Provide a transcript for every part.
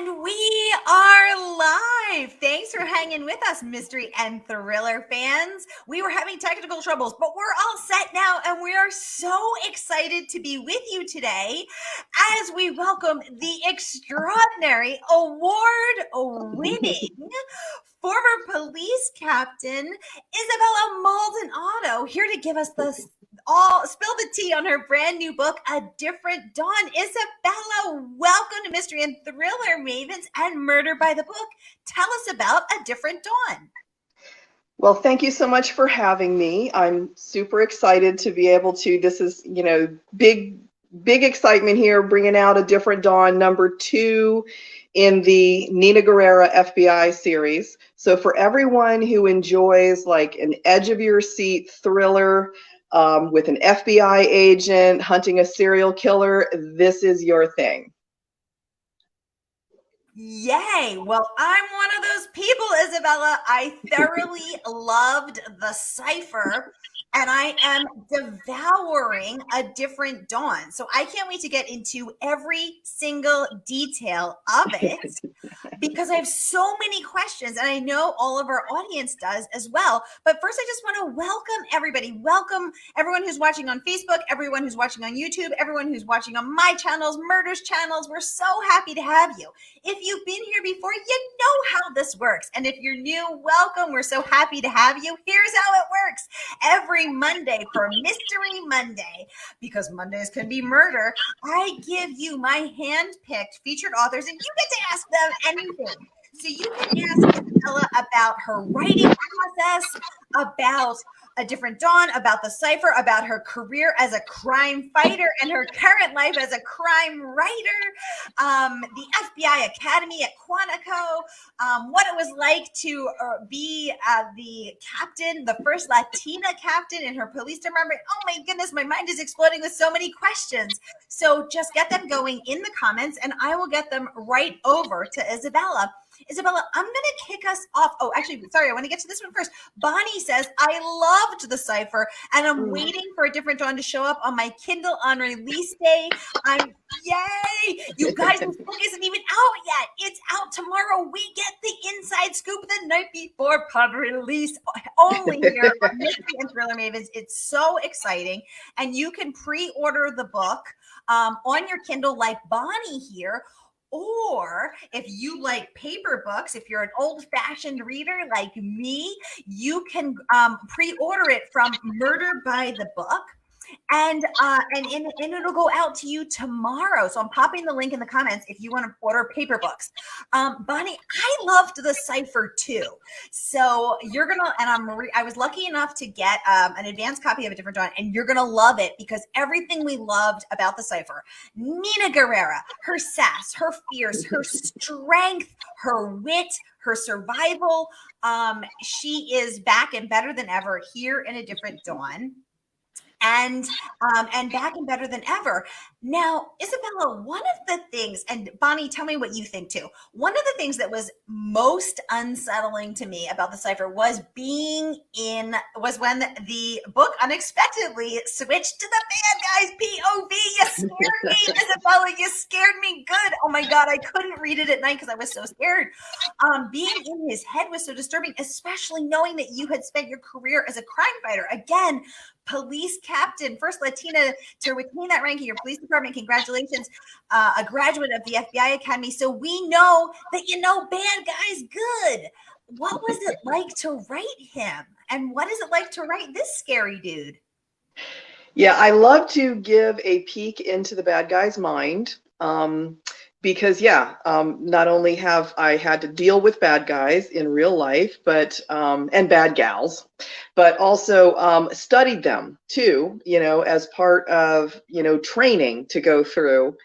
And we are live. Thanks for hanging with us, mystery and thriller fans. We were having technical troubles, but we're all set now, and we are so excited to be with you today as we welcome the extraordinary award-winning former police captain Isabella Maldonado, here to give us spill the tea on her brand new book, A Different Dawn. Isabella, welcome to Mystery and Thriller Mavens and Murder by the Book. Tell us about A Different Dawn. Well, thank you so much for having me. I'm super excited to be able to, this is, big excitement here, bringing out A Different Dawn, #2 in the Nina Guerrera FBI series. So for everyone who enjoys like an edge of your seat thriller with an FBI agent hunting a serial killer, this is your thing. Yay! Well, I'm one of those people, Isabella. I thoroughly loved the Cipher, and I am devouring A Different Dawn. So I can't wait to get into every single detail of it because I have so many questions, and I know all of our audience does as well. But first, I just want to welcome everybody. Welcome everyone who's watching on Facebook, everyone who's watching on YouTube, everyone who's watching on my channels, Murder's channels. We're so happy to have you. If you've been here before, you know how this works. And if you're new, welcome. We're so happy to have you. Here's how it works. Every Monday for Mystery Monday, because Mondays can be murder, I give you my hand-picked featured authors, and you get to ask them anything. So you can ask Isabella about her writing process, about A Different Dawn, about the Cipher, about her career as a crime fighter and her current life as a crime writer, the FBI Academy at Quantico, what it was like to be the captain, the first Latina captain in her police department. Oh my goodness, my mind is exploding with so many questions. So just get them going in the comments, and I will get them right over to Isabella. Isabella, I'm going to kick us off. Oh, actually, sorry, I want to get to this one first. Bonnie says, I loved the Cipher, and I'm waiting for A Different Dawn to show up on my Kindle on release day. Yay! You guys, this book isn't even out yet. It's out tomorrow. We get the inside scoop the night before pub release, only here on Mystery and Thriller Mavens. It's so exciting. And you can pre-order the book on your Kindle like Bonnie here. Or if you like paper books, if you're an old-fashioned reader like me, you can pre-order it from Murder by the Book. And it'll go out to you tomorrow. So I'm popping the link in the comments if you want to order paper books. Bonnie, I loved the Cipher too. So you're gonna, and I was lucky enough to get an advanced copy of A Different Dawn, and you're gonna love it because everything we loved about the Cipher, Nina Guerrera, her sass, her fierce, her strength, her wit, her survival, she is back and better than ever here in A Different Dawn. And back and better than ever. Now, Isabella, one of the things, and Bonnie, tell me what you think too. One of the things that was most unsettling to me about the Cipher was when the book unexpectedly switched to the bad guy's POV. You scared me, Isabella. You scared me good. Oh my God, I couldn't read it at night because I was so scared. Being in his head was so disturbing, especially knowing that you had spent your career as a crime fighter. Again, police captain, first Latina to retain that rank in your police department. Congratulations, a graduate of the FBI Academy. So we know that you know bad guys good. What was it like to write him? And what is it like to write this scary dude? Yeah, I love to give a peek into the bad guy's mind. Because not only have I had to deal with bad guys in real life, but and bad gals, but also studied them too, as part of, training to go through.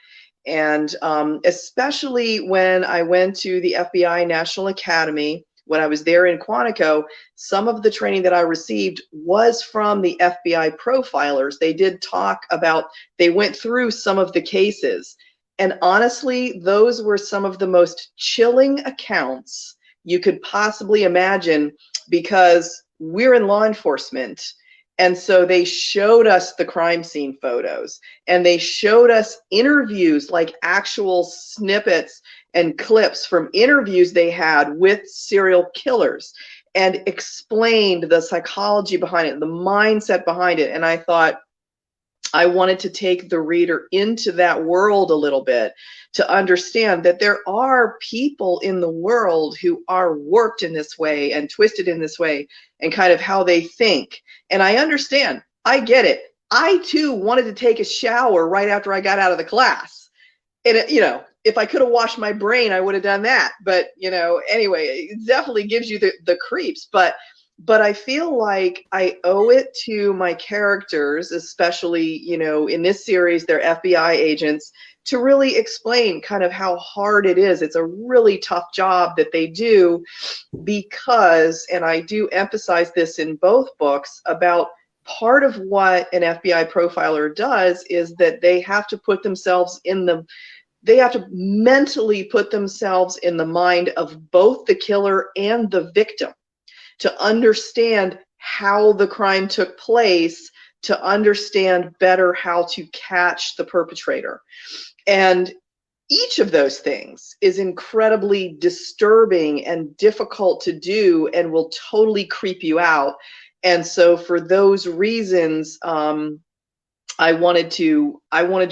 And especially when I went to the FBI National Academy, when I was there in Quantico, some of the training that I received was from the FBI profilers. They did talk about, they went through some of the cases. And honestly, those were some of the most chilling accounts you could possibly imagine, because we're in law enforcement And so they showed us the crime scene photos, and they showed us interviews, like actual snippets and clips from interviews they had with serial killers, and explained the psychology behind it, the mindset behind it. And I thought, I wanted to take the reader into that world a little bit, to understand that there are people in the world who are warped in this way and twisted in this way, and kind of how they think. And I understand, I get it. I too wanted to take a shower right after I got out of the class. And it, if I could have washed my brain, I would have done that. But, anyway, it definitely gives you the creeps. But I feel like I owe it to my characters, especially, in this series, they're FBI agents, to really explain kind of how hard it is. It's a really tough job that they do, because, and I do emphasize this in both books, about part of what an FBI profiler does is that they have to put themselves they have to mentally put themselves in the mind of both the killer and the victim, to understand how the crime took place, to understand better how to catch the perpetrator. And each of those things is incredibly disturbing and difficult to do, and will totally creep you out. And so for those reasons, I wanted to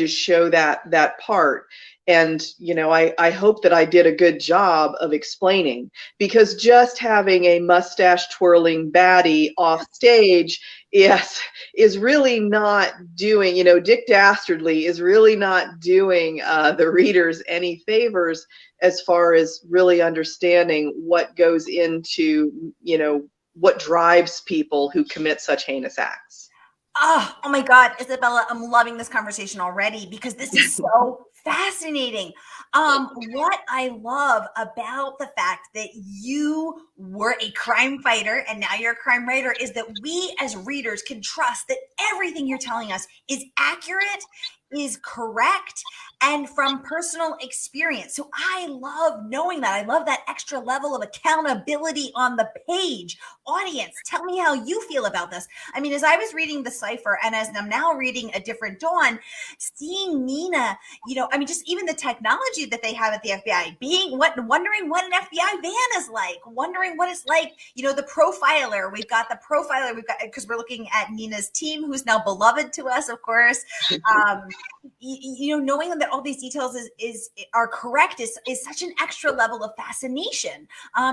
show that part. And, I hope that I did a good job of explaining, because just having a mustache twirling baddie off stage, yes, is really not doing, Dick Dastardly is really not doing the readers any favors, as far as really understanding what goes into, what drives people who commit such heinous acts. Oh my God, Isabella, I'm loving this conversation already, because this is so fascinating. What I love about the fact that you were a crime fighter and now you're a crime writer is that we as readers can trust that everything you're telling us is accurate, is correct, and from personal experience. So I love knowing that. I love that extra level of accountability on the page. Audience, tell me how you feel about this. I mean, as I was reading the Cipher, and as I'm now reading A Different Dawn, seeing Nina, just even the technology that they have at the FBI, wondering what an FBI van is like, wondering what it's like, the profiler. We've got, because we're looking at Nina's team, who's now beloved to us, of course. Knowing that all these details are correct is such an extra level of fascination.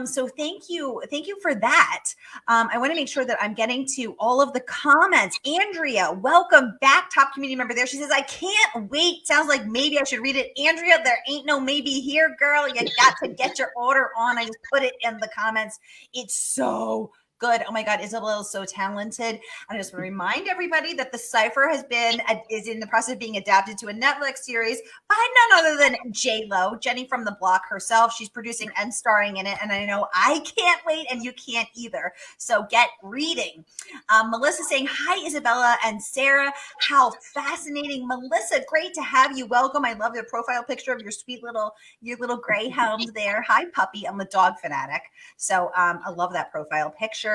So thank you for that. I want to make sure that I'm getting to all of the comments. Andrea, welcome back, top community member there. She says, I can't wait. Sounds like maybe I should read it. Andrea, there ain't no maybe here, girl. You got to get your order on. I just put it in the comments. It's so good. Oh my God, Isabella is so talented. I just want to remind everybody that the Cipher is in the process of being adapted to a Netflix series by none other than J-Lo, Jenny from the Block herself. She's producing and starring in it, and I know I can't wait, and you can't either. So get reading. Melissa saying, hi, Isabella and Sarah. How fascinating. Melissa, great to have you. Welcome. I love the profile picture of your sweet little greyhound there. Hi, puppy. I'm a dog fanatic. So I love that profile picture.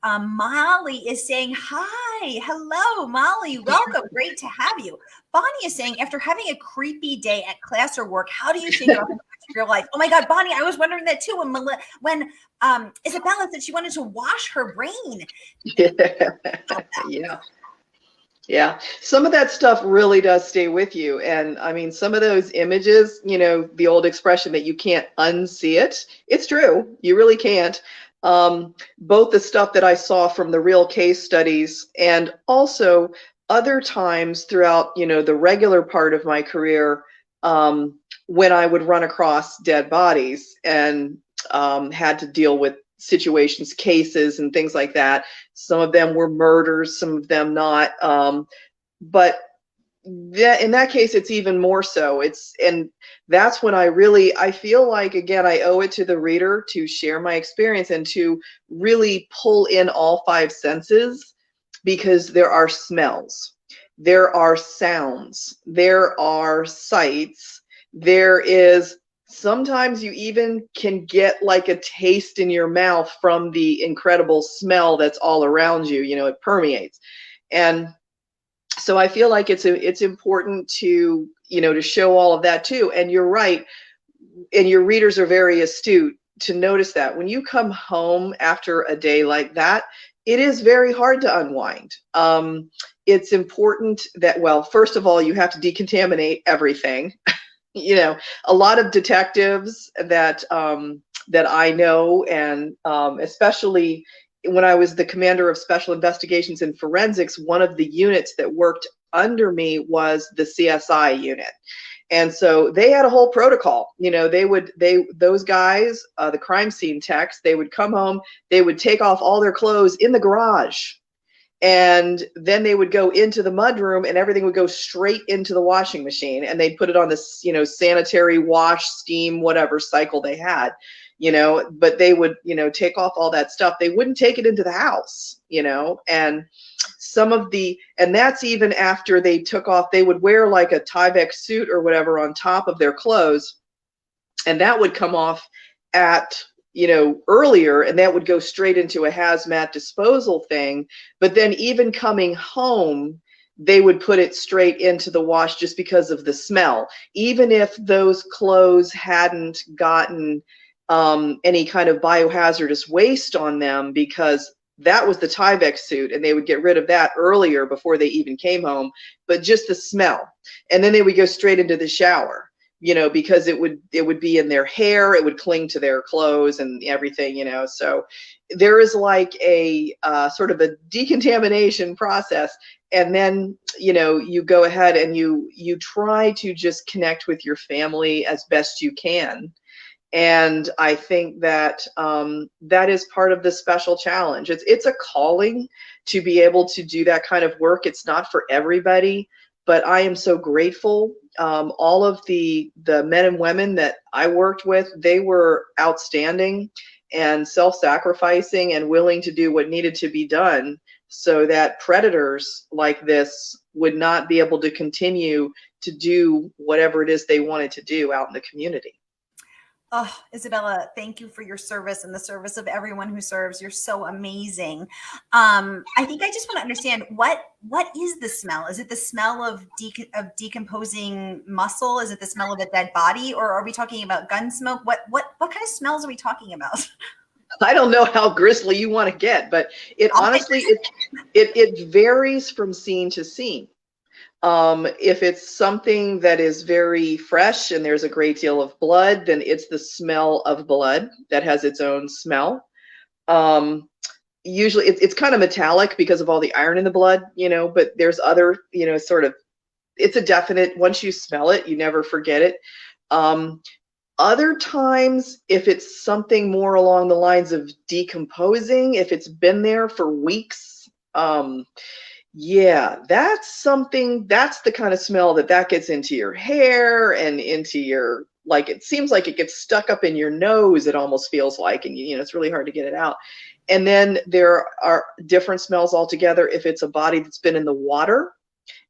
Molly is saying, hi, hello, Molly, welcome, great to have you. Bonnie is saying, after having a creepy day at class or work, how do you shake it off in your life? Oh my God, Bonnie, I was wondering that too when Isabella said she wanted to wash her brain. Yeah. Some of that stuff really does stay with you. And I mean, some of those images, the old expression that you can't unsee it, it's true. You really can't. Both the stuff that I saw from the real case studies, and also other times throughout, the regular part of my career, when I would run across dead bodies and had to deal with situations, cases, and things like that. Some of them were murders, some of them not. But in that case, it's even more so. And that's when I feel like, again, I owe it to the reader to share my experience and to really pull in all five senses, because there are smells, there are sounds, there are sights, there is Sometimes you even can get like a taste in your mouth from the incredible smell that's all around you. You know, it permeates. And so I feel like it's important to, you know, to show all of that too. And you're right, and your readers are very astute to notice that when you come home after a day like that, it is very hard to unwind. It's important that, well, first of all, you have to decontaminate everything. You know, a lot of detectives that that I know, and especially when I was the commander of special investigations and forensics, one of the units that worked under me was the CSI unit. And so they had a whole protocol. You know, those guys, the crime scene techs, they would come home, they would take off all their clothes in the garage, and then they would go into the mudroom, and everything would go straight into the washing machine, and they'd put it on this, you know, sanitary wash, steam, whatever cycle they had, you know. But they would, you know, take off all that stuff. They wouldn't take it into the house, you know. And and that's even after they took off, they would wear like a Tyvek suit or whatever on top of their clothes, and that would come off at, you know, earlier, and that would go straight into a hazmat disposal thing. But then even coming home, they would put it straight into the wash just because of the smell, even if those clothes hadn't gotten any kind of biohazardous waste on them, because that was the Tyvek suit, and they would get rid of that earlier before they even came home. But just the smell, and then they would go straight into the shower, you know, because it would be in their hair, it would cling to their clothes and everything, you know. So there is like a sort of a decontamination process, and then, you know, you go ahead and you try to just connect with your family as best you can. And I think that that is part of the special challenge. It's a calling to be able to do that kind of work. It's not for everybody, but I am so grateful. All of the men and women that I worked with, they were outstanding and self-sacrificing and willing to do what needed to be done so that predators like this would not be able to continue to do whatever it is they wanted to do out in the community. Oh, Isabella, thank you for your service and the service of everyone who serves. You're so amazing. I think I just want to understand what is the smell? Is it the smell of decomposing muscle? Is it the smell of a dead body, or are we talking about gun smoke? What kind of smells are we talking about? I don't know how grisly you want to get, but it honestly it varies from scene to scene. If it's something that is very fresh and there's a great deal of blood, then it's the smell of blood that has its own smell. Usually it's kind of metallic because of all the iron in the blood, you know, but there's other, you know, sort of, it's a definite, once you smell it, you never forget it. Other times, if it's something more along the lines of decomposing, if it's been there for weeks, yeah, that's the kind of smell that gets into your hair and into your, like, it seems like it gets stuck up in your nose, it almost feels like, and you know, it's really hard to get it out. And then there are different smells altogether if it's a body that's been in the water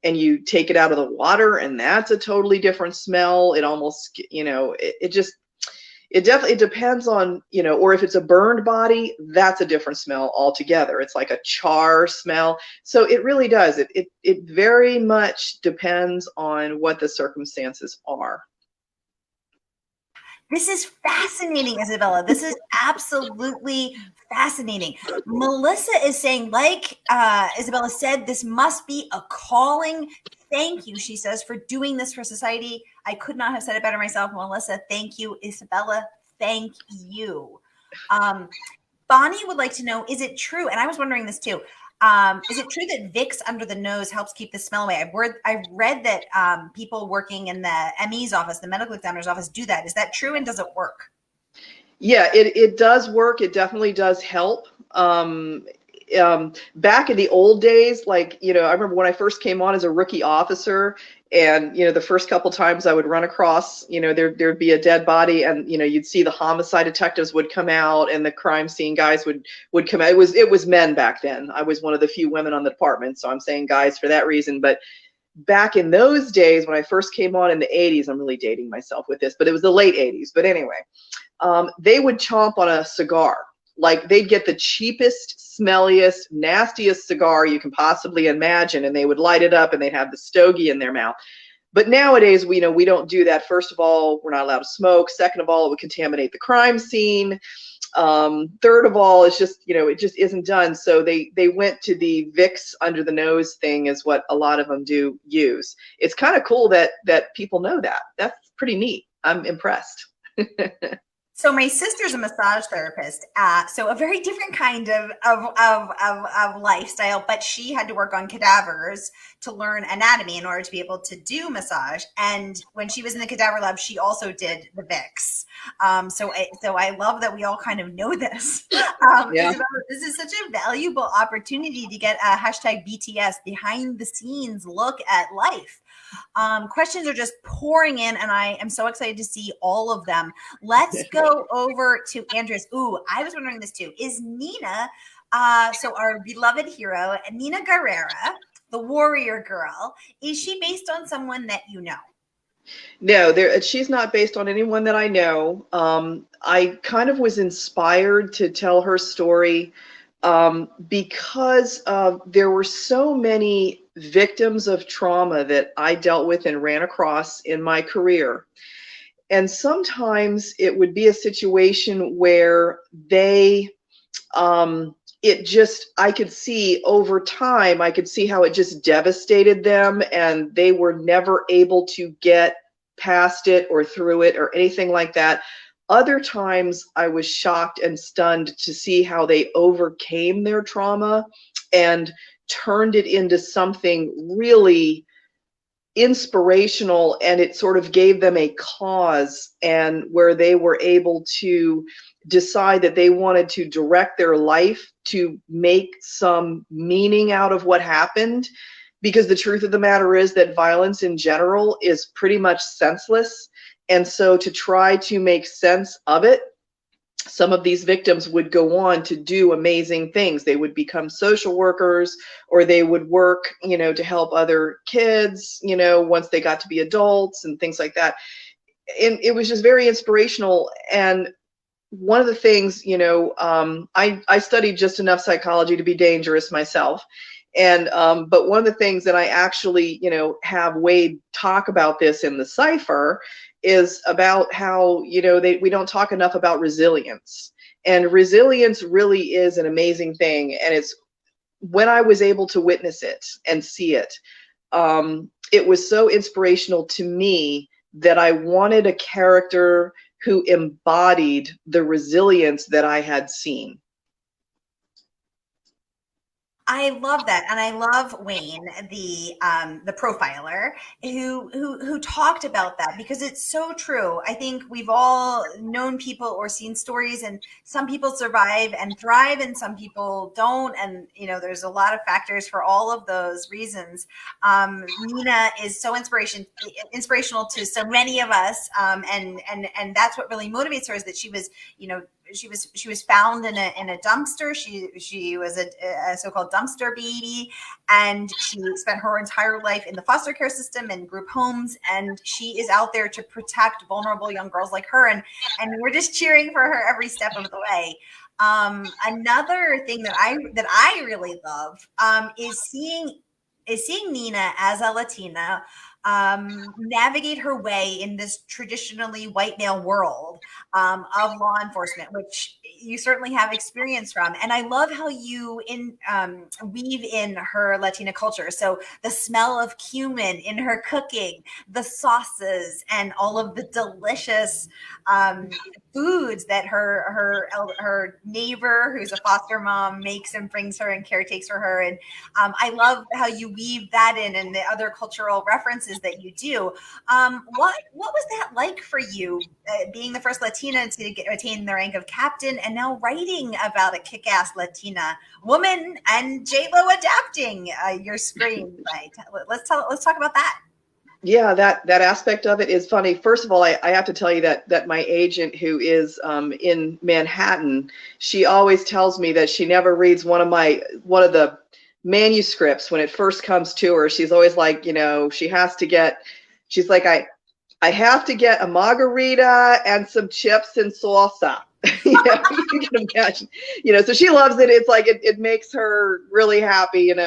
and you take it out of the water, and that's a totally different smell. It almost, you know, it definitely depends on, you know, or if it's a burned body, that's a different smell altogether. It's like a char smell. So it really does. It very much depends on what the circumstances are. This is fascinating, Isabella. This is absolutely fascinating. Melissa is saying, like Isabella said, this must be a calling. Thank you, she says, for doing this for society. I could not have said it better myself. Melissa, thank you. Isabella, thank you. Bonnie would like to know, is it true? And I was wondering this too. Is it true that Vicks under the nose helps keep the smell away? I've read that people working in the ME's office, the medical examiner's office, do that. Is that true, and does it work? Yeah, it does work. It definitely does help. Back in the old days, like, you know, I remember when I first came on as a rookie officer, and, you know, the first couple times I would run across, you know, there'd be a dead body, and, you know, you'd see the homicide detectives would come out and the crime scene guys would come out. It was men back then. I was one of the few women on the department, so I'm saying guys for that reason. But back in those days when I first came on in the 80s, I'm really dating myself with this, but it was the late 80s. But anyway, they would chomp on a cigar. Like they'd get the cheapest, smelliest, nastiest cigar you can possibly imagine, and they would light it up and they'd have the stogie in their mouth. But nowadays, we don't do that. First of all, we're not allowed to smoke. Second of all, it would contaminate the crime scene. Third of all, it's just, it just isn't done. So they went to the Vicks under the nose thing is what a lot of them do use. It's kind of cool that people know that. That's pretty neat. I'm impressed. So my sister's a massage therapist, so a very different kind of lifestyle, but she had to work on cadavers to learn anatomy in order to be able to do massage. And when she was in the cadaver lab, she also did the Vicks. So I love that we all kind of know this. Yeah. This is such a valuable opportunity to get a hashtag BTS behind the scenes look at life. Questions are just pouring in, and I am so excited to see all of them. Let's go over to Andres. Ooh, I was wondering this too. Is Nina, so our beloved hero, Nina Guerrera, the warrior girl, is she based on someone that you know? No, she's not based on anyone that I know. I kind of was inspired to tell her story because there were so many victims of trauma that I dealt with and ran across in my career. And sometimes it would be a situation where I could see over time, I could see how it just devastated them and they were never able to get past it or through it or anything like that. Other times I was shocked and stunned to see how they overcame their trauma and turned it into something really inspirational, and it sort of gave them a cause, and where they were able to decide that they wanted to direct their life to make some meaning out of what happened, because the truth of the matter is that violence in general is pretty much senseless. And so to try to make sense of it, some of these victims would go on to do amazing things. They would become social workers, or they would work, to help other kids, once they got to be adults and things like that. And it was just very inspirational. And one of the things, I studied just enough psychology to be dangerous myself. And but one of the things that I actually, have Wade talk about this in the Cipher is about how, we don't talk enough about resilience. And resilience really is an amazing thing. And it's when I was able to witness it and see it, it was so inspirational to me that I wanted a character who embodied the resilience that I had seen. I love that, and I love Wayne, the profiler, who talked about that, because it's so true. I think we've all known people or seen stories, and some people survive and thrive, and some people don't. And there's a lot of factors for all of those reasons. Nina is so inspirational to so many of us, and that's what really motivates her, is that she was, she was found in a dumpster. She was a so-called dumpster baby, and she spent her entire life in the foster care system and group homes, and she is out there to protect vulnerable young girls like her, and we're just cheering for her every step of the way. Another thing that I really love is seeing Nina as a Latina navigate her way in this traditionally white male world of law enforcement, which you certainly have experience from. And I love how you weave in her Latina culture. So the smell of cumin in her cooking, the sauces, and all of the delicious foods that her neighbor, who's a foster mom, makes and brings her and caretakes for her. And I love how you weave that in, and the other cultural references that you do. What was that like for you, being the first Latina to attain the rank of captain, and now writing about a kick-ass Latina woman and J-Lo adapting your screenplay? Let's talk about that. Yeah, that aspect of it is funny. First of all, I have to tell you that my agent, who is in Manhattan, she always tells me that she never reads one of the manuscripts when it first comes to her. She's always like, she has to get, she's like, I have to get a margarita and some chips and salsa. You can imagine, so she loves it. It's like, it makes her really happy, and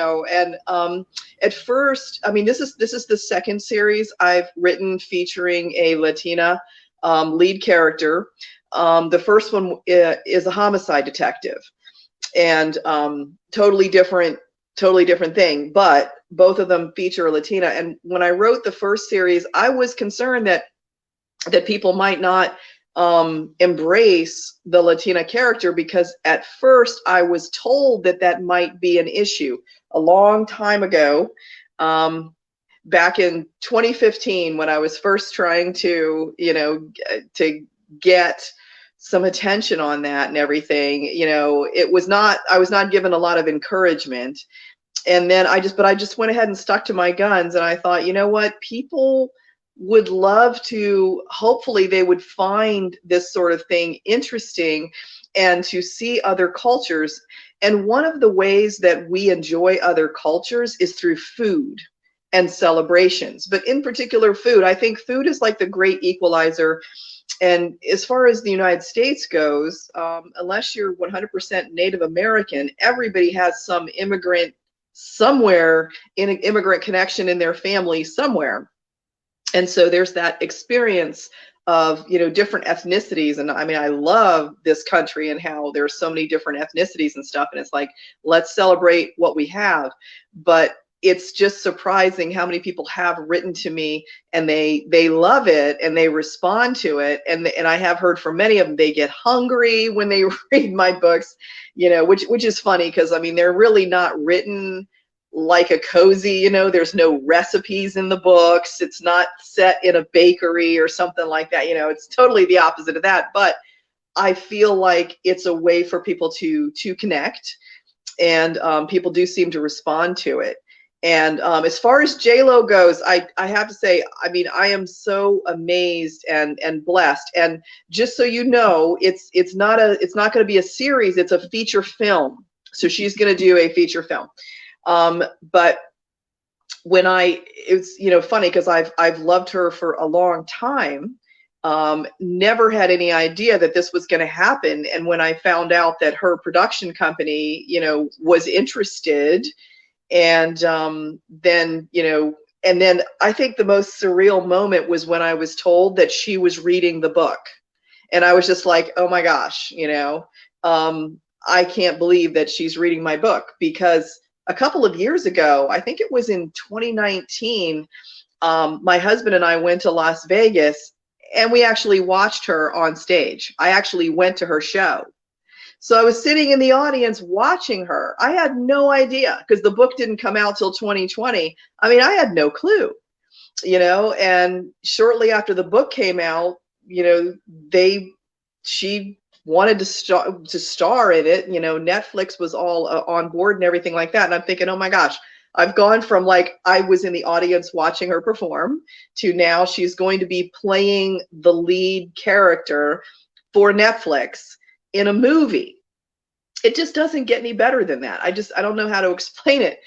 at first, I mean, this is the second series I've written featuring a Latina lead character. The first one is a homicide detective, and totally different thing, but both of them feature a Latina. And when I wrote the first series, I was concerned that people might not embrace the Latina character, because at first I was told that might be an issue a long time ago, back in 2015, when I was first trying to to get some attention on that and everything. I was not given a lot of encouragement. And then I just went ahead and stuck to my guns, and I thought, you know what, people would love to, hopefully they would find this sort of thing interesting, and to see other cultures. And one of the ways that we enjoy other cultures is through food and celebrations, but in particular food. I think food is like the great equalizer. And as far as the United States goes, unless you're 100% Native American, everybody has some immigrant somewhere, in an immigrant connection in their family somewhere. And so there's that experience of, different ethnicities. And I mean, I love this country and how there's so many different ethnicities and stuff. And it's like, let's celebrate what we have. But it's just surprising how many people have written to me, and they love it and they respond to it. And I have heard from many of them, they get hungry when they read my books, which is funny, because I mean, they're really not written like a cozy, there's no recipes in the books. It's not set in a bakery or something like that. It's totally the opposite of that. But I feel like it's a way for people to connect, and people do seem to respond to it. And as far as J-Lo goes, I have to say, I mean, I am so amazed and blessed. And just so you know, it's not going to be a series. It's a feature film. So she's going to do a feature film. But when it's funny, because I've loved her for a long time. Never had any idea that this was going to happen. And when I found out that her production company, was interested. And then I think the most surreal moment was when I was told that she was reading the book. And I was just like, oh my gosh, I can't believe that she's reading my book. Because a couple of years ago, I think it was in 2019, my husband and I went to Las Vegas, and we actually watched her on stage. I actually went to her show. So I was sitting in the audience watching her. I had no idea, because the book didn't come out till 2020. I mean, I had no clue, and shortly after the book came out, she wanted to star in it. Netflix was all on board and everything like that. And I'm thinking, oh my gosh, I've gone from like, I was in the audience watching her perform, to now she's going to be playing the lead character for Netflix in a movie. It just doesn't get any better than that. I don't know how to explain it.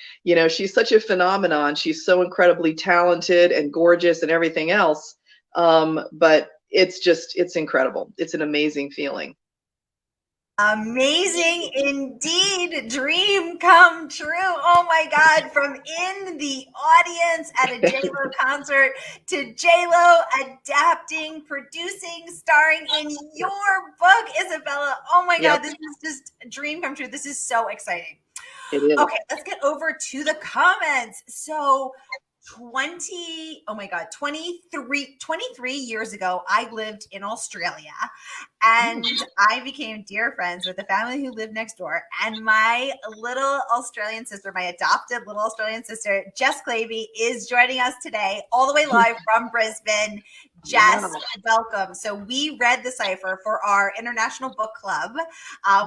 She's such a phenomenon. She's so incredibly talented and gorgeous and everything else. But it's incredible. It's an amazing feeling. Amazing indeed. Dream come true. Oh my God. From in the audience at a J-Lo concert to J-Lo adapting, producing, starring in your book, Isabella. Oh my God. This is just a dream come true. This is so exciting. It is. Okay, let's get over to the comments. So 23 years ago, I lived in Australia, and I became dear friends with the family who lived next door. And my little Australian sister, my adopted little Australian sister, Jess Clavey, is joining us today, all the way live from Brisbane. Jess, Wow. welcome. So we read the Cipher for our International Book Club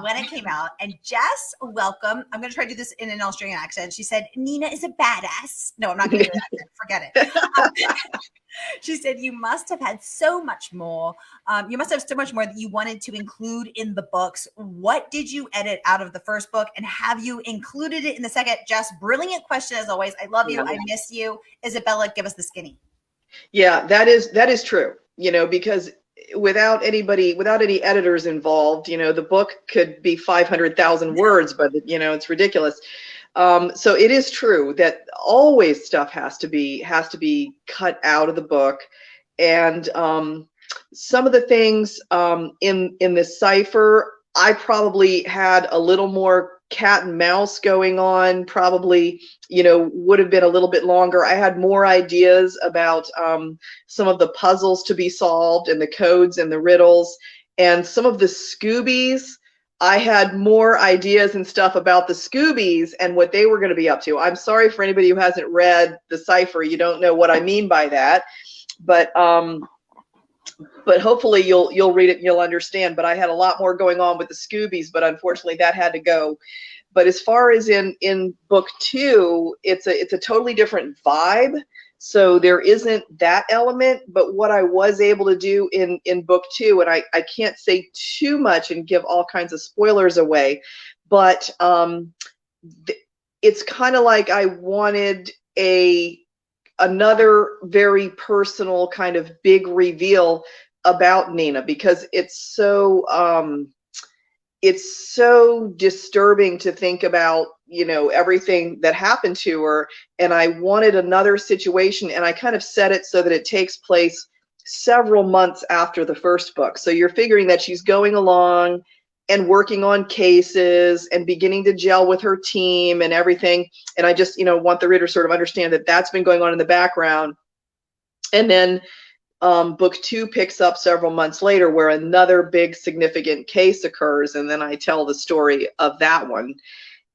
when it came out. And Jess, welcome. I'm going to try to do this in an Australian accent. She said, Nina is a badass. No, I'm not going to do that. Forget it. She said, you must have had so much more. You must have so much more that you wanted to include in the books. What did you edit out of the first book? And have you included it in the second? Jess, brilliant question as always. I love you. I miss you. Isabella, give us the skinny. Yeah, that is true, because without any editors involved, the book could be 500,000 words, but it's ridiculous. So it is true that always stuff has to be cut out of the book. And some of the things in the Cipher, I probably had a little more cat and mouse going on, probably, would have been a little bit longer. I had more ideas about some of the puzzles to be solved and the codes and the riddles, and some of the Scoobies. I had more ideas and stuff about the Scoobies and what they were going to be up to. I'm sorry for anybody who hasn't read the Cipher. You don't know what I mean by that, but hopefully you'll read it and you'll understand. But I had a lot more going on with the Scoobies, but unfortunately that had to go. But as far as in book 2, it's a totally different vibe. So there isn't that element, but what I was able to do in book 2, and I can't say too much and give all kinds of spoilers away, but it's kind of like I wanted another very personal kind of big reveal about Nina, because it's so disturbing to think about, everything that happened to her. And I wanted another situation, and I kind of set it so that it takes place several months after the first book. So you're figuring that she's going along and working on cases and beginning to gel with her team and everything. And I just, want the reader to sort of understand that that's been going on in the background. And then book 2 picks up several months later, where another big significant case occurs, and then I tell the story of that one.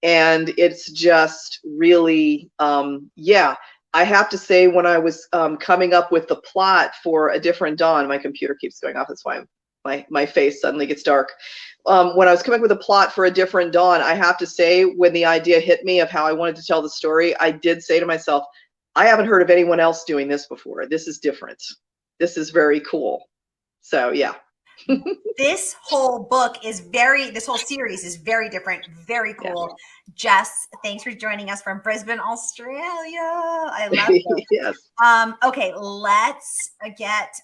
And it's just really, I have to say, when I was coming up with the plot for A Different Dawn, my computer keeps going off, that's why my face suddenly gets dark. When I was coming up with a plot for A Different Dawn, I have to say, when the idea hit me of how I wanted to tell the story, I did say to myself, I haven't heard of anyone else doing this before. This is different. This is very cool. So yeah. This whole series is very different, very cool. Yeah. Jess, thanks for joining us from Brisbane, Australia. I love it. Yes. Okay, let's get,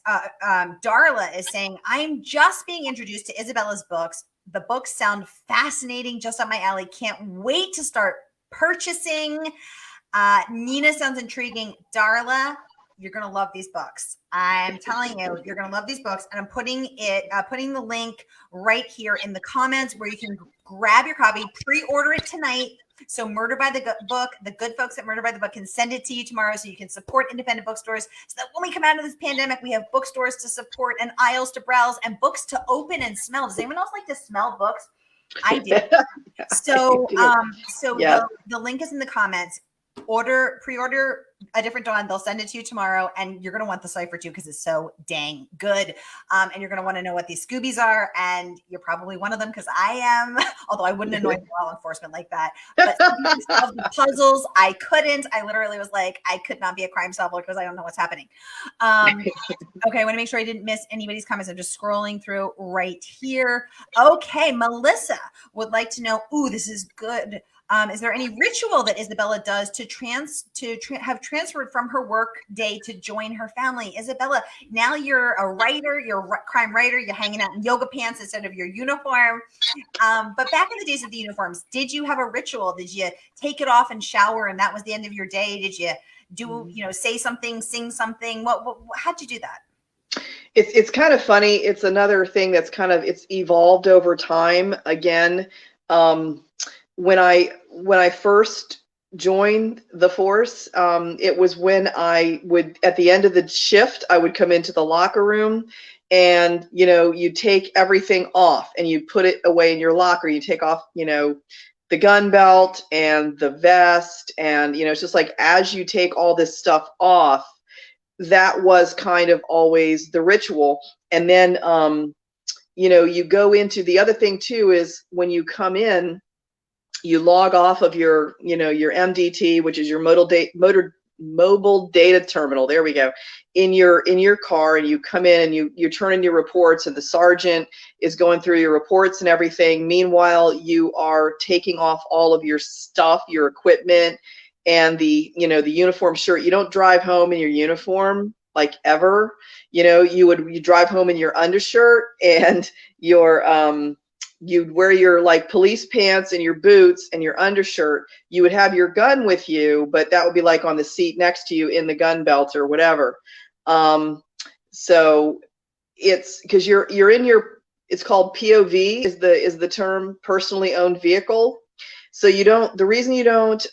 Darla is saying, I'm just being introduced to Isabella's books. The books sound fascinating, just up my alley. Can't wait to start purchasing. Nina sounds intriguing. Darla, you're going to love these books. I'm telling you, you're going to love these books. And I'm putting the link right here in the comments where you can grab your copy, pre-order it tonight. So Murder by the Book, the good folks at Murder by the Book can send it to you tomorrow, so you can support independent bookstores, so that when we come out of this pandemic, we have bookstores to support and aisles to browse and books to open and smell. Does anyone else like to smell books? I do. So, yeah. the link is in the comments. Pre-order A Different Dawn. They'll send it to you tomorrow, and you're going to want the Cipher too, because it's so dang good. And you're going to want to know what these Scoobies are, and you're probably one of them, because I am, although I wouldn't annoy law enforcement like that. But the puzzles, I couldn't. I literally was like, I could not be a crime solver because I don't know what's happening. Okay, I want to make sure I didn't miss anybody's comments. I'm just scrolling through right here. Okay, Melissa would like to know, ooh, this is good. Is there any ritual that Isabella does to have transferred from her work day to join her family? Isabella, now you're a writer, you're a crime writer, you're hanging out in yoga pants instead of your uniform. But back in the days of the uniforms, did you have a ritual? Did you take it off and shower and that was the end of your day? Did you do, say something, sing something? How'd you do that? It's kind of funny. It's another thing that's it's evolved over time. Again, when I first joined the force, it was when I would, at the end of the shift, I would come into the locker room, and you take everything off and you put it away in your locker. You take off the gun belt and the vest, and it's just like, as you take all this stuff off, that was kind of always the ritual. And then, you know, you go into the other thing too is when you come in, you log off of your, you know, your MDT, which is your mobile data terminal. There we go. In your car, and you come in and you turn in your reports, and the sergeant is going through your reports and everything. Meanwhile, you are taking off all of your stuff, your equipment, and the, you know, the uniform shirt. You don't drive home in your uniform like ever. You know, you drive home in your undershirt and your you'd wear your like police pants and your boots and your undershirt. You would have your gun with you, but that would be like on the seat next to you in the gun belt or whatever. So it's because you're in your, it's called POV is the term, personally owned vehicle. So you don't, the reason you don't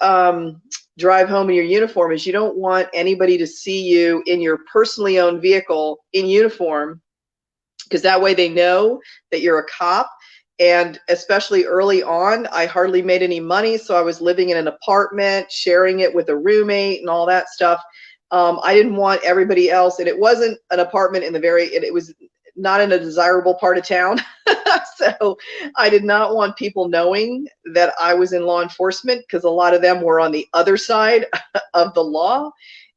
drive home in your uniform is you don't want anybody to see you in your personally owned vehicle in uniform, because that way they know that you're a cop. And especially early on, I hardly made any money, so I was living in an apartment, sharing it with a roommate and all that stuff. I didn't want everybody else, and it wasn't an apartment in the it was not in a desirable part of town. So I did not want people knowing that I was in law enforcement, because a lot of them were on the other side of the law,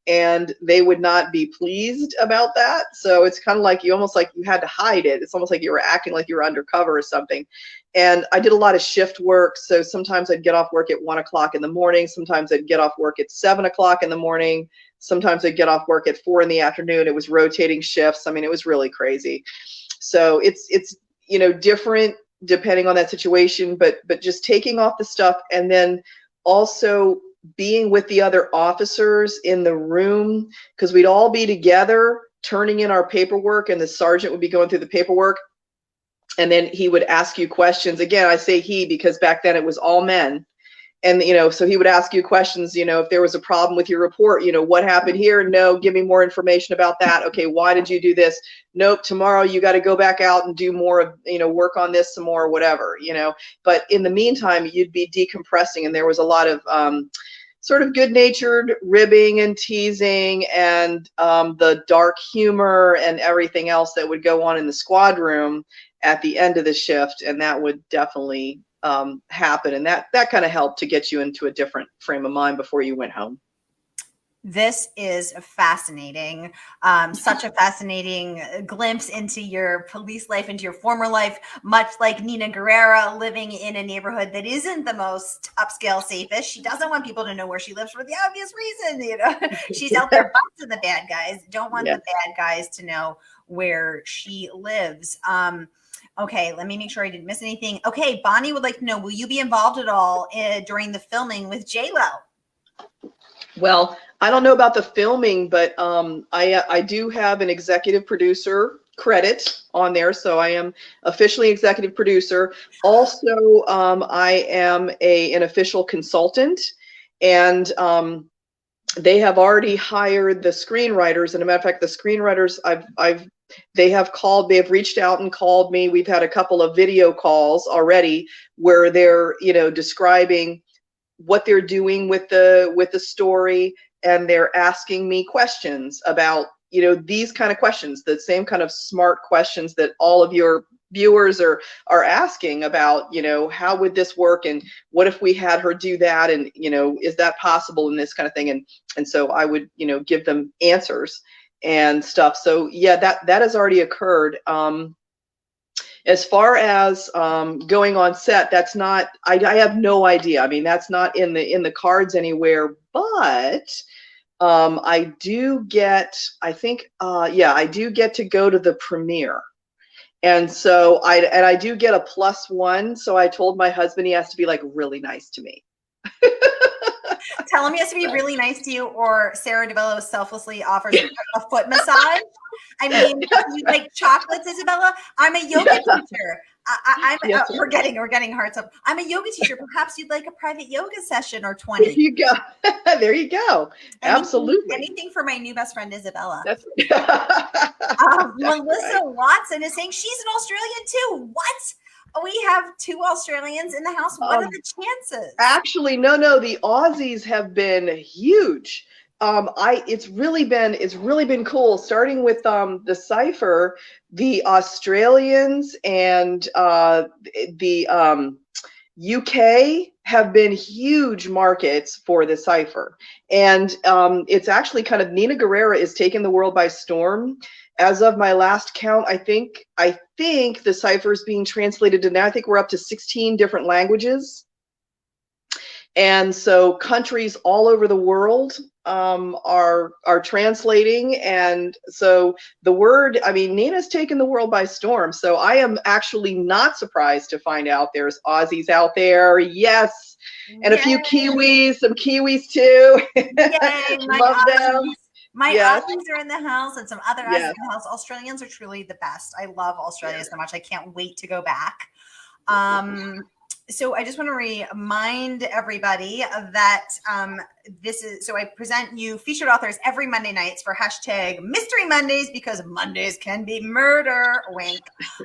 and they would not be pleased about that. So it's kind of like you almost like you had to hide it. It's almost like you were acting like you were undercover or something. And I did a lot of shift work. So sometimes I'd get off work at 1 o'clock in the morning. Sometimes I'd get off work at 7 o'clock in the morning. Sometimes I'd get off work at 4 in the afternoon. It was rotating shifts. I mean, it was really crazy. So it's you know, different depending on that situation, but just taking off the stuff, and then also being with the other officers in the room, because we'd all be together turning in our paperwork, and the sergeant would be going through the paperwork, and then he would ask you questions. Again, I say he because back then it was all men. And, you know, so he would ask you questions, you know, if there was a problem with your report, you know, what happened here? No, give me more information about that. Okay, why did you do this? Nope, tomorrow you got to go back out and do more of, you know, work on this some more, whatever, you know. But in the meantime, you'd be decompressing, and there was a lot of sort of good-natured ribbing and teasing, and the dark humor and everything else that would go on in the squad room at the end of the shift, and that would definitely happen, and that kind of helped to get you into a different frame of mind before you went home. This is fascinating. Such a fascinating glimpse into your police life, into your former life, much like Nina Guerrera, living in a neighborhood that isn't the most upscale, safest. She doesn't want people to know where she lives for the obvious reason. You know, she's out there busting the bad guys. Don't want the bad guys to know where she lives. Okay, let me make sure I didn't miss anything. Okay, Bonnie would like to know, will you be involved at all during the filming with J-Lo? Well, I don't know about the filming, but I do have an executive producer credit on there, so I am officially executive producer. Also, I am an official consultant, and they have already hired the screenwriters. And a matter of fact, the screenwriters they have reached out and called me. We've had a couple of video calls already where they're, you know, describing what they're doing with the story, and they're asking me questions about, you know, these kind of questions, the same kind of smart questions that all of your viewers are asking about, you know, how would this work, and what if we had her do that, and, you know, is that possible, and this kind of thing. And so I would, you know, give them answers and stuff. So yeah, that has already occurred. As far as going on set, that's not, I have no idea. I mean, that's not in the cards anywhere, but I do get, I think, I do get to go to the premiere. And so I do get a +1. So I told my husband he has to be like really nice to me. Tell him he has to be really nice to you, or Sara DiVello selflessly offers a foot massage. I mean, you like chocolates, Isabella? I'm a yoga teacher. We're getting hearts up. I'm a yoga teacher. Perhaps you'd like a private yoga session or 20. There you go. There you go. Absolutely. Anything for my new best friend, Isabella. That's Melissa Watson is saying she's an Australian too. What? We have 2 Australians in the house. What are the chances? Actually, no. The Aussies have been huge. It's really been cool, starting with the Cipher. The Australians and the UK have been huge markets for the Cipher, and it's actually kind of, Nina Guerrera is taking the world by storm. As of my last count, I think the Cipher is being translated to, now I think we're up to 16 different languages. And so countries all over the world are translating, and so the word, I mean, Nina's taken the world by storm. So I am actually not surprised to find out there's Aussies out there, yes, and a few Kiwis, some Kiwis too. Yay, love them. My Aussies are in the house, and some other Aussies Yes. in the house. Australians are truly the best. I love Australia so much. I can't wait to go back. So I just want to remind everybody that so I present you featured authors every Monday nights for hashtag Mystery Mondays, because Mondays can be murder, wink.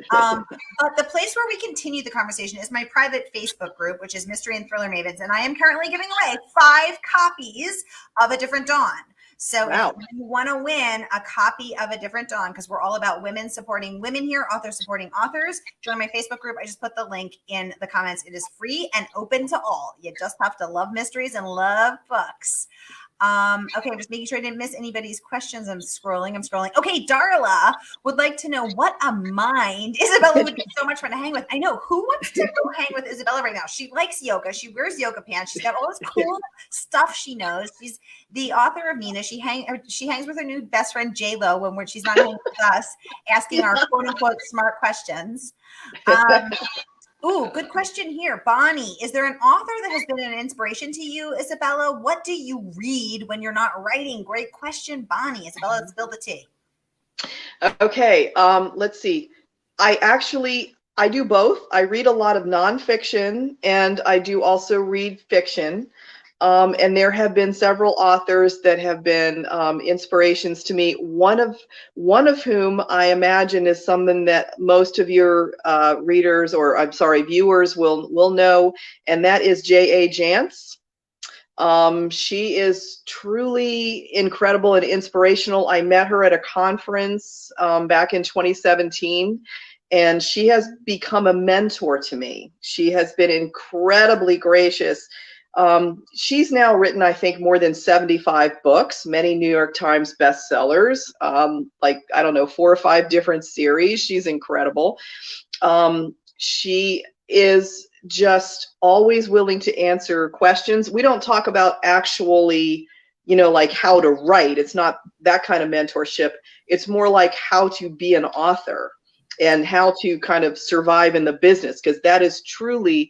But the place where we continue the conversation is my private Facebook group, which is Mystery and Thriller Mavens. And I am currently giving away 5 copies of A Different Dawn. So if you want to win a copy of A Different Dawn, because we're all about women supporting women here, authors supporting authors, join my Facebook group. I just put the link in the comments. It is free and open to all. You just have to love mysteries and love books. Okay, I'm just making sure I didn't miss anybody's questions. I'm scrolling. Okay, Darla would like to know what a mind Isabella would be so much fun to hang with. I know. Who wants to go hang with Isabella right now? She likes yoga. She wears yoga pants. She's got all this cool stuff she knows. She's the author of Nina. She hangs with her new best friend J-Lo when she's not hanging with us, asking our quote unquote smart questions. Ooh, good question here. Bonnie, is there an author that has been an inspiration to you, Isabella? What do you read when you're not writing? Great question, Bonnie. Isabella, let's spill the tea. Okay, let's see. I do both. I read a lot of nonfiction, and I do also read fiction. And there have been several authors that have been inspirations to me. One of whom I imagine is someone that most of your readers, or I'm sorry, viewers will know, and that is J.A. Jance. She is truly incredible and inspirational. I met her at a conference back in 2017. And she has become a mentor to me. She has been incredibly gracious. She's now written, I think, more than 75 books, many New York Times bestsellers, like, I don't know, 4 or 5 different series. She's incredible. She is just always willing to answer questions. We don't talk about actually, like how to write. It's not that kind of mentorship. It's more like how to be an author and how to kind of survive in the business, because that is truly,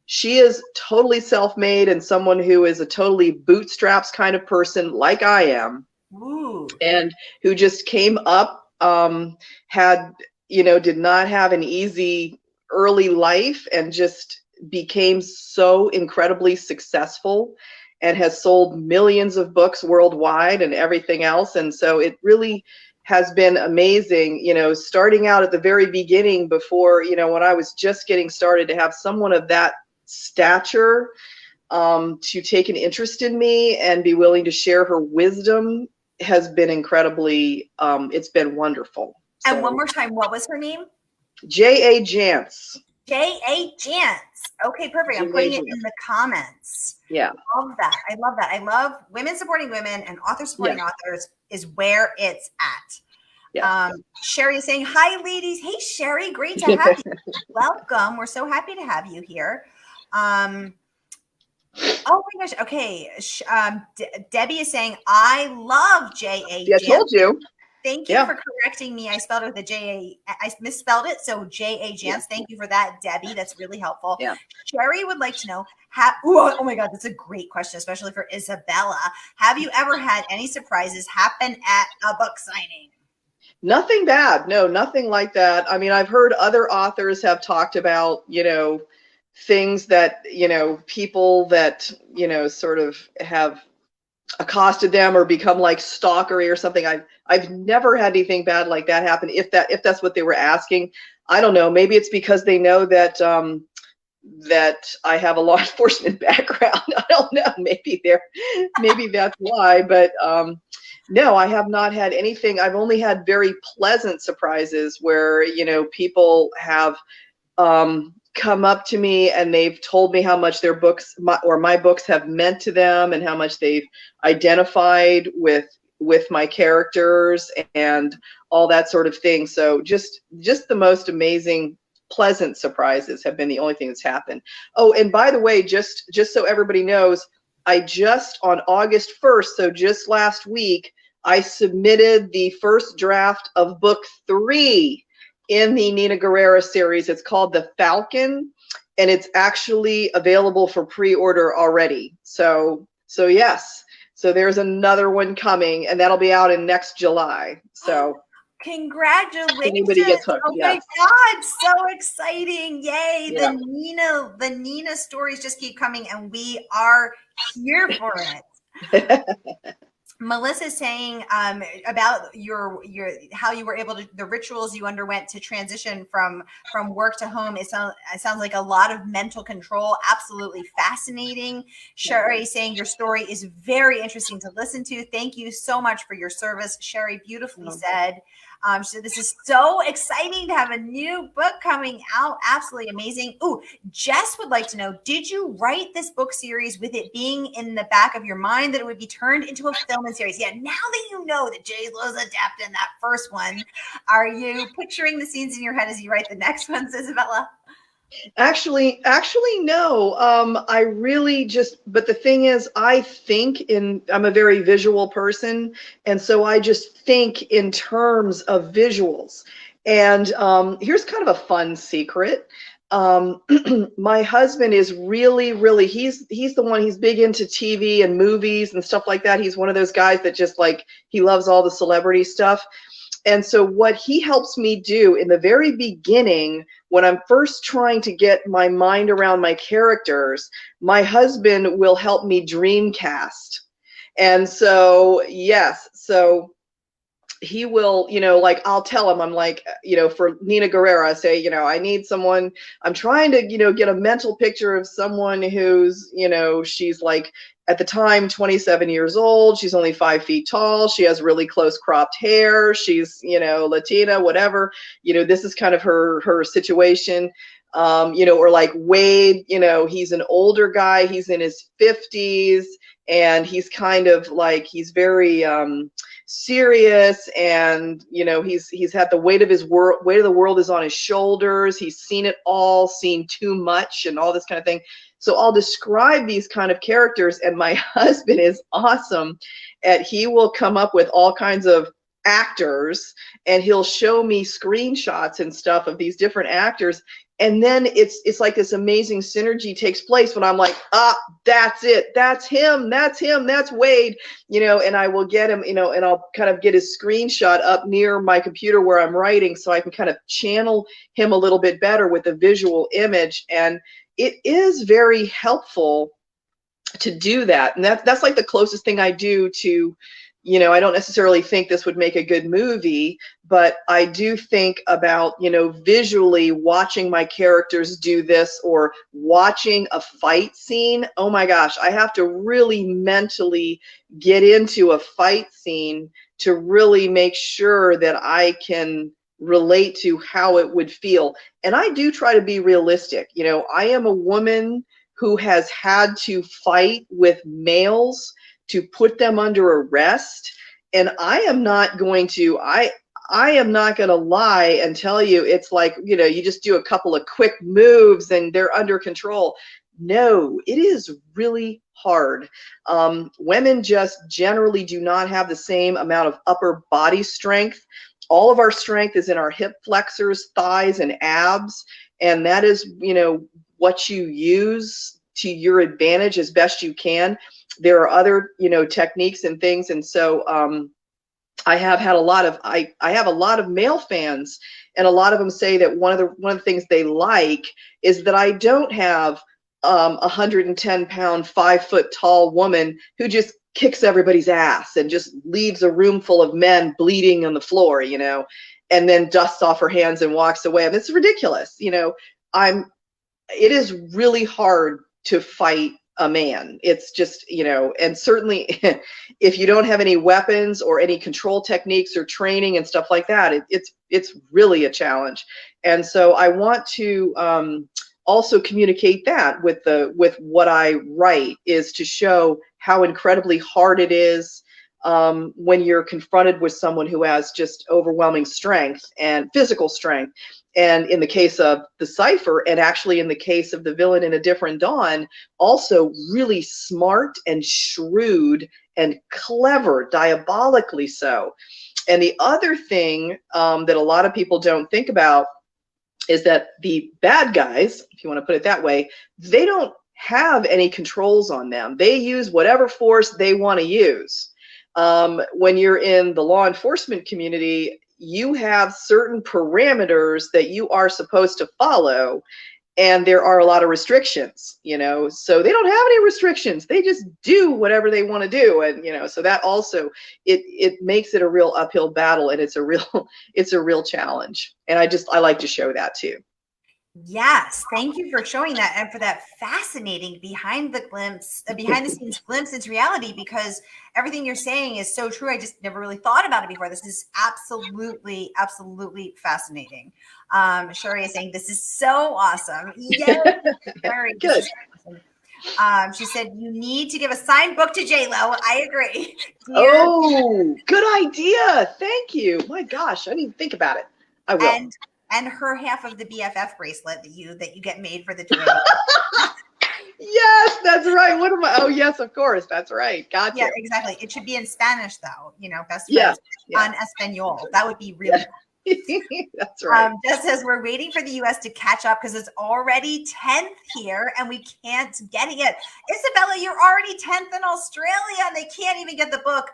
she is totally self-made and someone who is a totally bootstraps kind of person like I am. Ooh. And who just came up, did not have an easy early life and just became so incredibly successful and has sold millions of books worldwide and everything else. And so it really has been amazing, starting out at the very beginning before, when I was just getting started, to have someone of that stature to take an interest in me and be willing to share her wisdom has been incredibly, it's been wonderful. And one more time, what was her name? J.A. Jance. J.A. Jance. Okay, perfect. I'm putting it in the comments. Yeah. I love that. I love that. I love women supporting women, and authors supporting authors is where it's at. Yeah. Sherry is saying, hi, ladies. Hey, Sherry. Great to have you. Welcome. We're so happy to have you here. Oh, my gosh. Okay. Debbie is saying, I love J.A. Yeah, I told you. Thank you for correcting me. I spelled it with a J-A. I misspelled it. So J.A. Jance. Yeah. Thank you for that, Debbie. That's really helpful. Yeah. Sherry would like to know, oh my God, that's a great question, especially for Isabella. Have you ever had any surprises happen at a book signing? Nothing bad. No, nothing like that. I mean, I've heard other authors have talked about, things that, people that, sort of have accosted them or become like stalkery or something. I've never had anything bad like that happen. If that's what they were asking, I don't know. Maybe it's because they know that that I have a law enforcement background. I don't know, maybe that's why, but no, I have not had anything. I've only had very pleasant surprises where, you know, people have come up to me and they've told me how much their books or my books have meant to them, and how much they've identified with my characters and all that sort of thing. So just the most amazing, pleasant surprises have been the only thing that's happened. Oh, and by the way, just so everybody knows, I just on August 1st, so just last week, I submitted the first draft of book 3 in the Nina Guerrera series. It's called The Falcon, and it's actually available for pre-order already. So yes, so there's another one coming, and that'll be out in next July. So congratulations. anybody gets hooked. Oh my God, so exciting. Yay. Yeah. The Nina stories just keep coming, and we are here for it. Melissa is saying about your how you were able to, the rituals you underwent to transition from work to home. It sounds like a lot of mental control. Absolutely fascinating. Sherry saying your story is very interesting to listen to. Thank you so much for your service. Sherry beautifully said. So this is so exciting to have a new book coming out. Absolutely amazing. Ooh, Jess would like to know, did you write this book series with it being in the back of your mind that it would be turned into a film and series? Yeah, now that you know that J-Lo's adapted that first one, are you picturing the scenes in your head as you write the next ones, Isabella? Actually, no. I really but the thing is, I'm a very visual person, and so I just think in terms of visuals. And here's kind of a fun secret. My husband is really, he's the one, he's big into TV and movies and stuff like that. He's one of those guys that just like, he loves all the celebrity stuff. And so what he helps me do in the very beginning, when I'm first trying to get my mind around my characters, my husband will help me dreamcast. And so, yes, so he will, you know, like I'll tell him, I'm like, you know, for Nina Guerrera, I say, you know, I need someone, I'm trying to, you know, get a mental picture of someone who's, you know, she's like, at the time, 27 years old, she's only 5 feet tall, she has really close cropped hair, she's, you know, Latina, whatever, you know, this is kind of her situation. You know, or like Wade, you know, he's an older guy, he's in his 50s, and he's kind of like, he's very serious, and you know, he's had the weight of the world is on his shoulders, he's seen it all, seen too much, and all this kind of thing. So I'll describe these kind of characters, and my husband is awesome he will come up with all kinds of actors, and he'll show me screenshots and stuff of these different actors, and then it's like this amazing synergy takes place when I'm like, that's it, that's him, that's Wade, you know, and I will get him, you know, and I'll kind of get his screenshot up near my computer where I'm writing, so I can kind of channel him a little bit better with a visual image. And it is very helpful to do that. And that's like the closest thing I do to, you know, I don't necessarily think this would make a good movie, but I do think about, you know, visually watching my characters do this, or watching a fight scene. Oh my gosh, I have to really mentally get into a fight scene to really make sure that I can relate to how it would feel. And I do try to be realistic. You know, I am a woman who has had to fight with males to put them under arrest, and I am not going to lie and tell you it's like, you know, you just do a couple of quick moves and they're under control. No, it is really hard. Women just generally do not have the same amount of upper body strength. All of our strength is in our hip flexors, thighs, and abs, and that is, you know, what you use to your advantage as best you can. There are other, you know, techniques and things, and so I have had a lot of I have a lot of male fans, and a lot of them say that one of the things they like is that I don't have 110-pound, 5-foot-tall woman who just kicks everybody's ass and just leaves a room full of men bleeding on the floor, you know, and then dusts off her hands and walks away. I mean, it's ridiculous, you know. it is really hard to fight a man. It's just, you know, and certainly if you don't have any weapons or any control techniques or training and stuff like that, it's really a challenge. And so I want to also communicate that with what I write, is to show how incredibly hard it is when you're confronted with someone who has just overwhelming strength and physical strength. And in the case of the Cipher, and actually in the case of the villain in A Different Dawn, also really smart and shrewd and clever, diabolically so. And the other thing that a lot of people don't think about is that the bad guys, if you want to put it that way, they don't have any controls on them. They use whatever force they want to use. When you're in the law enforcement community, you have certain parameters that you are supposed to follow, and there are a lot of restrictions, you know, so they don't have any restrictions. They just do whatever they want to do. And, you know, so that also, it makes it a real uphill battle, and it's a real challenge. And I like to show that too. Yes, thank you for showing that, and for that fascinating behind the scenes glimpse into reality, because everything you're saying is so true. I just never really thought about it before. This is absolutely, absolutely fascinating. Shari is saying this is so awesome. Yes, Shari, Good. She said you need to give a signed book to J-Lo. I agree. Oh, good idea. Thank you. My gosh, I didn't even think about it. I will. And her half of the BFF bracelet that you get made for the two. Yes, that's right. What am I? Oh, yes, of course. That's right. Gotcha. Yeah, exactly. It should be in Spanish, though. You know, best friends on Espanol. That would be really. That's right. Jess says we're waiting for the U.S. to catch up because it's already 10th here and we can't get it yet. Isabella, you're already 10th in Australia and they can't even get the book.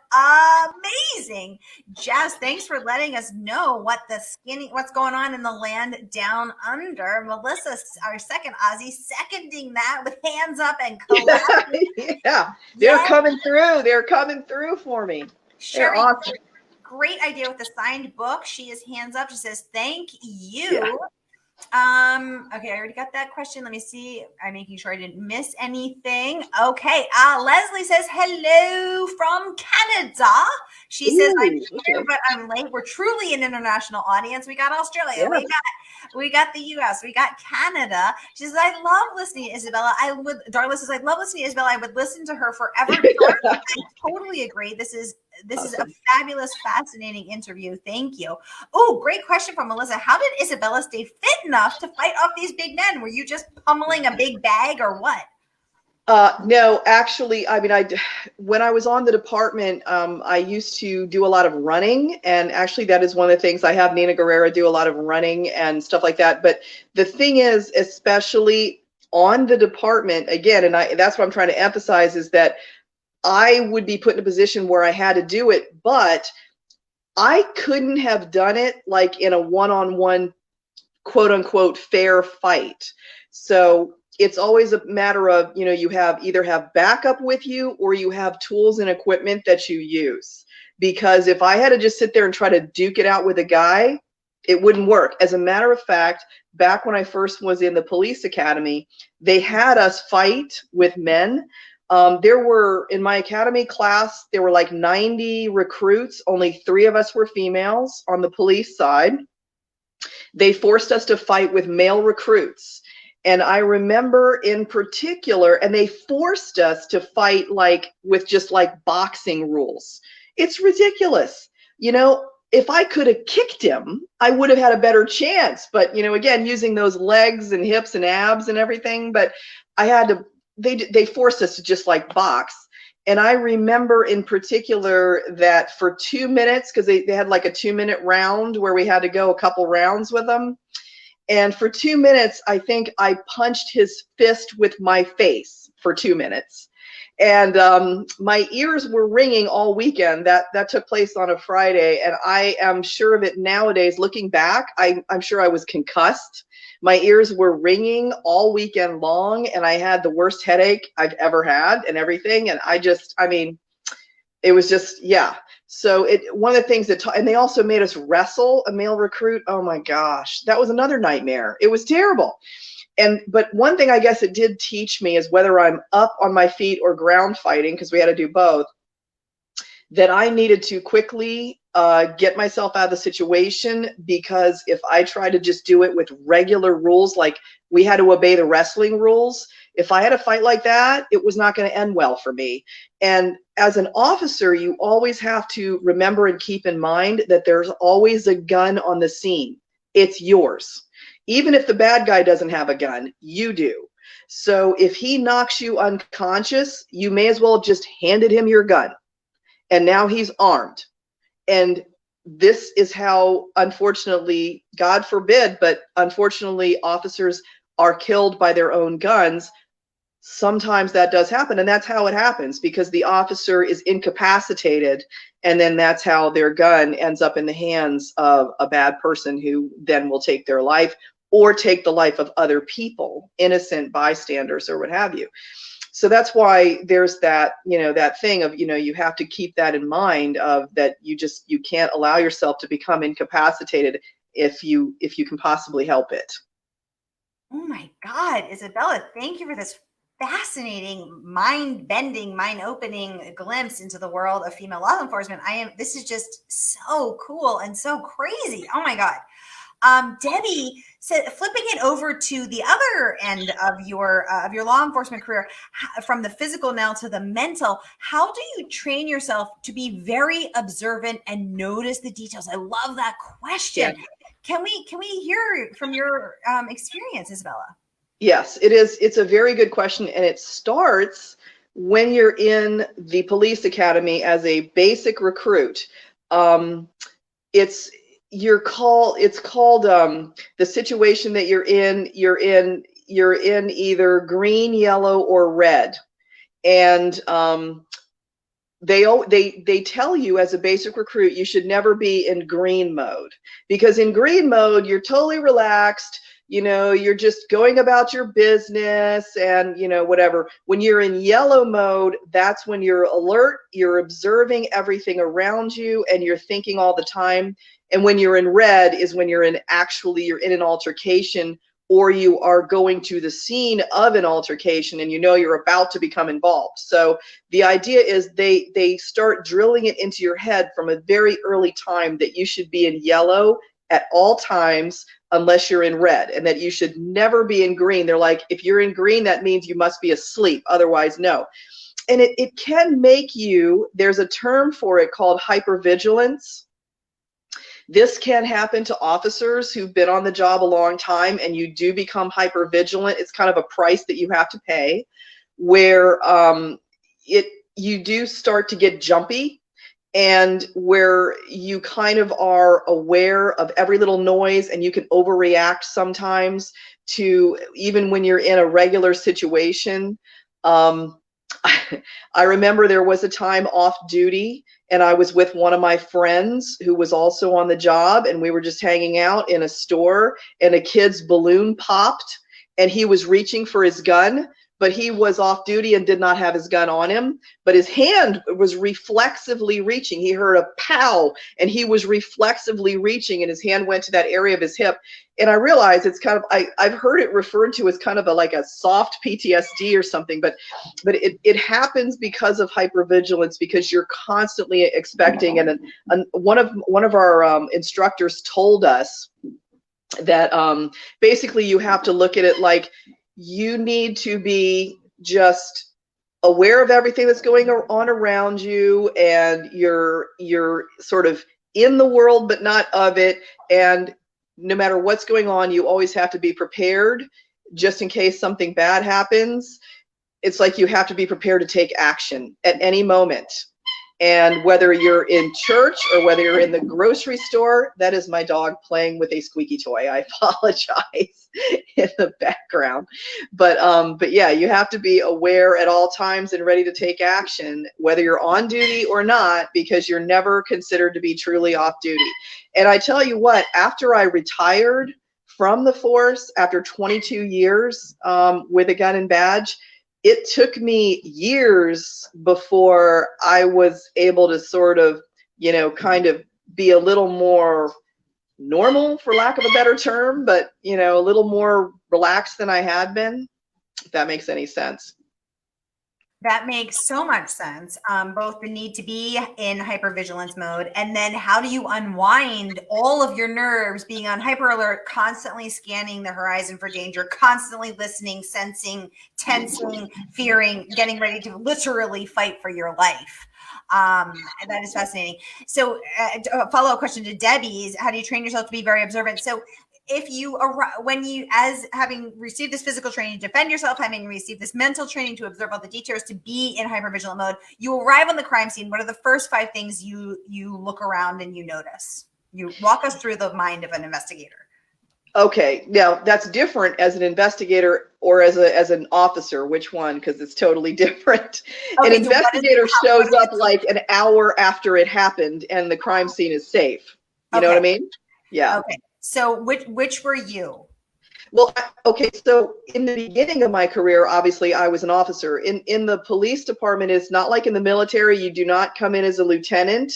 Amazing. Jess, thanks for letting us know what's going on in the land down under. Melissa, our second Aussie, seconding that with hands up and collapsing. Yeah, they're coming through. They're coming through for me. They're awesome. Great idea with the signed book. She is hands up. She says, thank you. Yeah. Okay, I already got that question. Let me see. I'm making sure I didn't miss anything. Okay. Leslie says, hello from Canada. She says, I'm here, but I'm late. We're truly an international audience. We got Australia. Yes. We got the US. We got Canada. She says, I love listening to Isabella. Darla says, I love listening to Isabella. I would listen to her forever. I totally agree. This is awesome. A fabulous, fascinating interview. Thank you. Oh, great question from Melissa. How did Isabella stay fit enough to fight off these big men? Were you just pummeling a big bag or what? No, actually, I mean, when I was on the department, I used to do a lot of running, and actually that is one of the things. I have Nina Guerrera do a lot of running and stuff like that. But the thing is, especially on the department, again, and that's what I'm trying to emphasize, is that I would be put in a position where I had to do it, but I couldn't have done it like in a one-on-one, quote unquote, fair fight. So it's always a matter of, you know, you either have backup with you or you have tools and equipment that you use. Because if I had to just sit there and try to duke it out with a guy, it wouldn't work. As a matter of fact, back when I first was in the police academy, they had us fight with men. There were, in my academy class, there were like 90 recruits. Only 3 of us were females on the police side. They forced us to fight with male recruits. And I remember in particular, and they forced us to fight like with just like boxing rules. It's ridiculous. You know, if I could have kicked him, I would have had a better chance. But, you know, again, using those legs and hips and abs and everything, but I had to, they forced us to just like box. And I remember in particular that for 2 minutes, because they had like a 2-minute round where we had to go a couple rounds with them. And for 2 minutes, I think I punched his fist with my face for 2 minutes. And my ears were ringing all weekend. That took place on a Friday. And I am sure of it nowadays, looking back, I'm sure I was concussed. My ears were ringing all weekend long, and I had the worst headache I've ever had and everything. And I mean, it was just, yeah. So one of the things and they also made us wrestle a male recruit. Oh my gosh, that was another nightmare. It was terrible. But one thing I guess it did teach me is whether I'm up on my feet or ground fighting, because we had to do both, that I needed to quickly get myself out of the situation, because if I try to just do it with regular rules, like we had to obey the wrestling rules, if I had a fight like that, it was not going to end well for me. And as an officer, you always have to remember and keep in mind that there's always a gun on the scene. It's yours. Even if the bad guy doesn't have a gun, you do. So if he knocks you unconscious, you may as well have just handed him your gun. And now he's armed. And this is how, unfortunately, God forbid, but unfortunately, officers are killed by their own guns. Sometimes that does happen, and that's how it happens, because the officer is incapacitated, and then that's how their gun ends up in the hands of a bad person who then will take their life or take the life of other people, innocent bystanders or what have you. So that's why there's that, that thing of, you have to keep that in mind, of that you can't allow yourself to become incapacitated if you can possibly help it. Oh my God, Isabella, thank you for this fascinating, mind-bending, mind-opening glimpse into the world of female law enforcement. This is just so cool and so crazy. Oh my God. Debbie said, flipping it over to the other end of your law enforcement career, from the physical now to the mental, how do you train yourself to be very observant and notice the details? I love that question. Yeah. Can we hear from your experience, Isabella? Yes, it is. It's a very good question, and it starts when you're in the police academy as a basic recruit. It's called the situation that you're in either green, yellow, or red. And they tell you as a basic recruit you should never be in green mode, because in green mode you're totally relaxed, you're just going about your business and whatever. When you're in yellow mode, that's when you're alert, you're observing everything around you, and you're thinking all the time. And when you're in red is when you're in an altercation, or you are going to the scene of an altercation and you're about to become involved. So the idea is they start drilling it into your head from a very early time that you should be in yellow at all times unless you're in red, and that you should never be in green. They're like, if you're in green, that means you must be asleep, otherwise no. And it can make you, there's a term for it called hypervigilance. This can happen to officers who've been on the job a long time, and you do become hypervigilant. It's kind of a price that you have to pay, where you do start to get jumpy, and where you kind of are aware of every little noise, and you can overreact sometimes to, even when you're in a regular situation. I remember there was a time off duty, and I was with one of my friends who was also on the job, and we were just hanging out in a store, and a kid's balloon popped, and he was reaching for his gun, but he was off duty and did not have his gun on him, but his hand was reflexively reaching. He heard a pow, and he was reflexively reaching, and his hand went to that area of his hip. And I realized it's kind of, I've heard it referred to as kind of like a soft PTSD or something, but it happens because of hypervigilance, because you're constantly expecting. And one of our instructors told us that basically you have to look at it like, you need to be just aware of everything that's going on around you, and you're sort of in the world but not of it, and no matter what's going on, you always have to be prepared just in case something bad happens. It's like you have to be prepared to take action at any moment. And whether you're in church or whether you're in the grocery store, that is my dog playing with a squeaky toy. I apologize in the background. But yeah, you have to be aware at all times and ready to take action, whether you're on duty or not, because you're never considered to be truly off duty. And I tell you what, after I retired from the force, after 22 years with a gun and badge, it took me years before I was able to sort of, kind of be a little more normal, for lack of a better term, but, you know, a little more relaxed than I had been, if that makes any sense. That makes so much sense. Both the need to be in hypervigilance mode, and then how do you unwind all of your nerves being on hyper alert, constantly scanning the horizon for danger, constantly listening, sensing, tensing, fearing, getting ready to literally fight for your life. That is fascinating. So a follow-up question to Debbie is, how do you train yourself to be very observant? So if you, when you, as having received this physical training to defend yourself, having received this mental training to observe all the details, to be in hypervigilant mode, you arrive on the crime scene. What are the first 5 things you look around and you notice? You walk us through the mind of an investigator. Okay, now that's different as an investigator or as an officer. Which one? Because it's totally different. Okay, an investigator shows up like an hour after it happened, and the crime scene is safe. You know what I mean? Yeah. Okay. So which were you? Well, okay, so in the beginning of my career, obviously I was an officer. In the police department, it's not like in the military. You do not come in as a lieutenant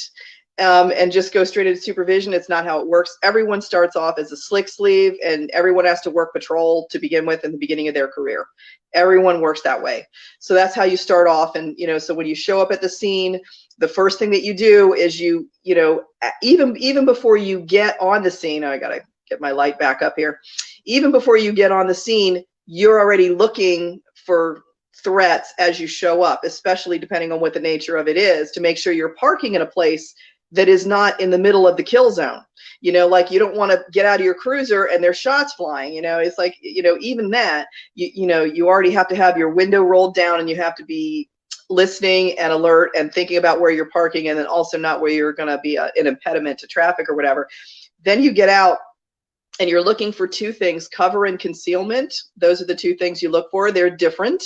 and just go straight into supervision. It's not how it works. Everyone starts off as a slick sleeve, and everyone has to work patrol to begin with in the beginning of their career. Everyone works that way. So that's how you start off. And, you know, so when you show up at the scene, the first thing that you do is you know, even before you get on the scene, I gotta get my light back up here. Even before you get on the scene, you're already looking for threats as you show up, especially depending on what the nature of it is, to make sure you're parking in a place that is not in the middle of the kill zone. You know, like you don't want to get out of your cruiser and there's shots flying. You know, it's like, you know, even that, you know, you already have to have your window rolled down, and you have to be listening and alert and thinking about where you're parking, and then also not where you're going to be an impediment to traffic or whatever. Then you get out and you're looking for 2 things: cover and concealment. Those are the 2 things you look for. They're different.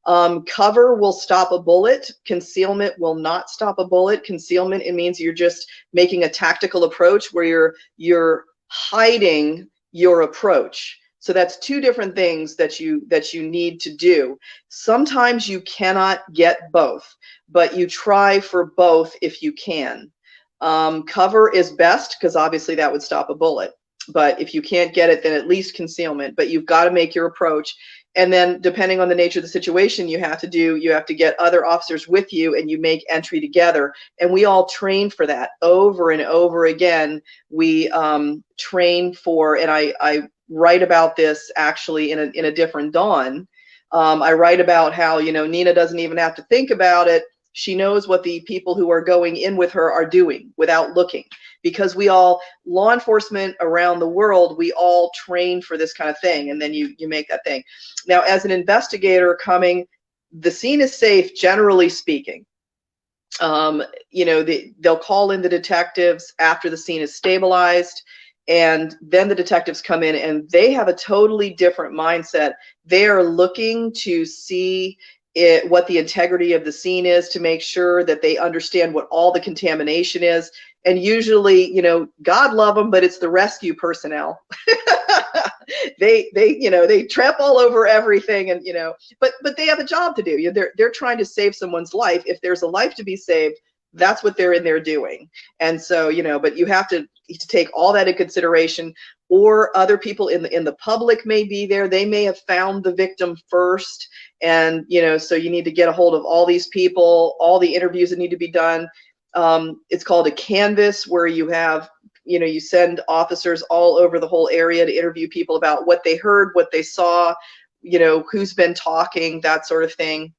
Cover will stop a bullet. Concealment will not stop a bullet. Concealment, it means you're just making a tactical approach where you're hiding your approach. So that's 2 different things that you need to do. Sometimes you cannot get both, but you try for both if you can. Cover is best because obviously that would stop a bullet. But if you can't get it, then at least concealment. But you've got to make your approach. And then depending on the nature of the situation, you have to get other officers with you, and you make entry together. And we all train for that over and over again. We train for, and I write about this actually in a different dawn. I write about how, you know, Nina doesn't even have to think about it. She knows what the people who are going in with her are doing without looking, because we all, law enforcement around the world, we all train for this kind of thing, and then you make that thing. Now, as an investigator coming, the scene is safe, generally speaking. You know, they'll call in the detectives after the scene is stabilized, and then the detectives come in, and they have a totally different mindset. They are looking to see what the integrity of the scene is, to make sure that they understand what all the contamination is. And usually, you know, God love them, but it's the rescue personnel. they you know, they tramp all over everything, and, you know, but they have a job to do. They're trying to save someone's life. If there's a life to be saved, that's what they're in there doing. And so, you know, but you have to take all that in consideration. Or other people in the public may be there. They may have found the victim first, and, you know, so you need to get a hold of all these people, all the interviews that need to be done. It's called a canvas, where you have, you know, you send officers all over the whole area to interview people about what they heard, what they saw, you know, who's been talking, that sort of thing.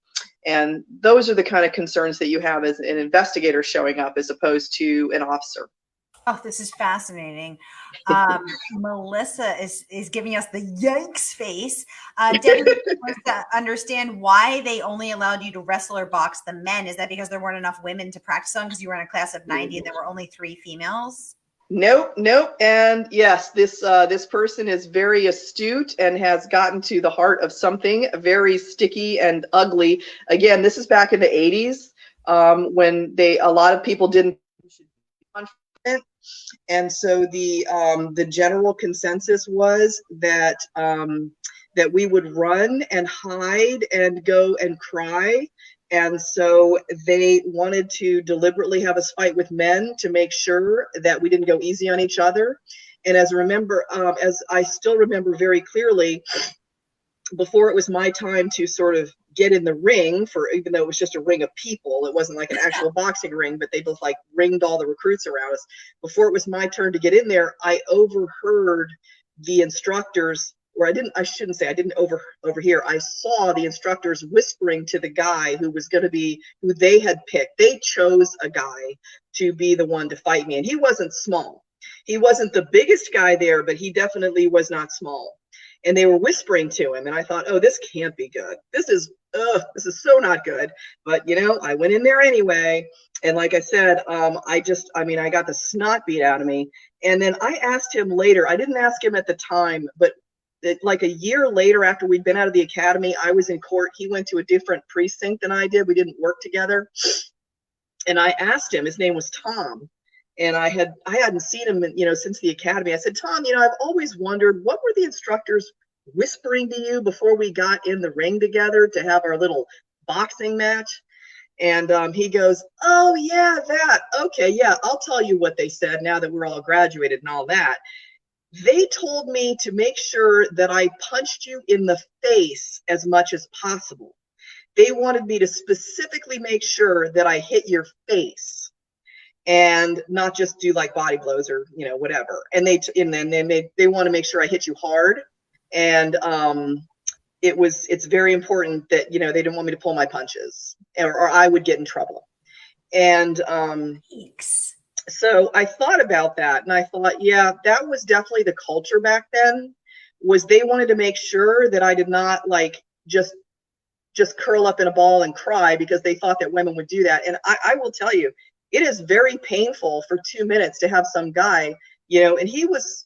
And those are the kind of concerns that you have as an investigator showing up, as opposed to an officer. Oh, this is fascinating. Melissa is giving us the yikes face. Debbie wants to understand why they only allowed you to wrestle or box the men. Is that because there weren't enough women to practice on, because you were in a class of 90 and there were only 3 females? Nope. And yes, this person is very astute and has gotten to the heart of something very sticky and ugly. Again, this is back in the 80s, when a lot of people didn't. And so the general consensus was that that we would run and hide and go and cry. And so they wanted to deliberately have us fight with men to make sure that we didn't go easy on each other. And as I still remember very clearly, before it was my time to sort of get in the ring, for even though it was just a ring of people, it wasn't like an actual boxing ring, but they both like ringed all the recruits around us. Before it was my turn to get in there, I overheard the instructors, or I shouldn't say I didn't overhear. I saw the instructors whispering to the guy who they had picked. They chose a guy to be the one to fight me. And he wasn't small. He wasn't the biggest guy there, but he definitely was not small. And they were whispering to him, and I thought, oh, this can't be good. This is so not good. But I went in there anyway, and like I said, I got the snot beat out of me. And then I asked him later. I didn't ask him at the time, but like a year later, after we'd been out of the academy, I was in court. He went to a different precinct than I did. We didn't work together, and I asked him. His name was Tom. And I hadn't seen him, since the academy. I said, Tom, I've always wondered, what were the instructors whispering to you before we got in the ring together to have our little boxing match? And he goes, oh, yeah, that. Okay, yeah, I'll tell you what they said now that we're all graduated and all that. They told me to make sure that I punched you in the face as much as possible. They wanted me to specifically make sure that I hit your face, and not just do like body blows or whatever. And they want to make sure I hit you hard. And it's very important that they didn't want me to pull my punches, or I would get in trouble. And so I thought about that, and I thought, yeah, that was definitely the culture back then. Was they wanted to make sure that I did not like just curl up in a ball and cry, because they thought that women would do that. And I will tell you, it is very painful for 2 minutes to have some guy, and he was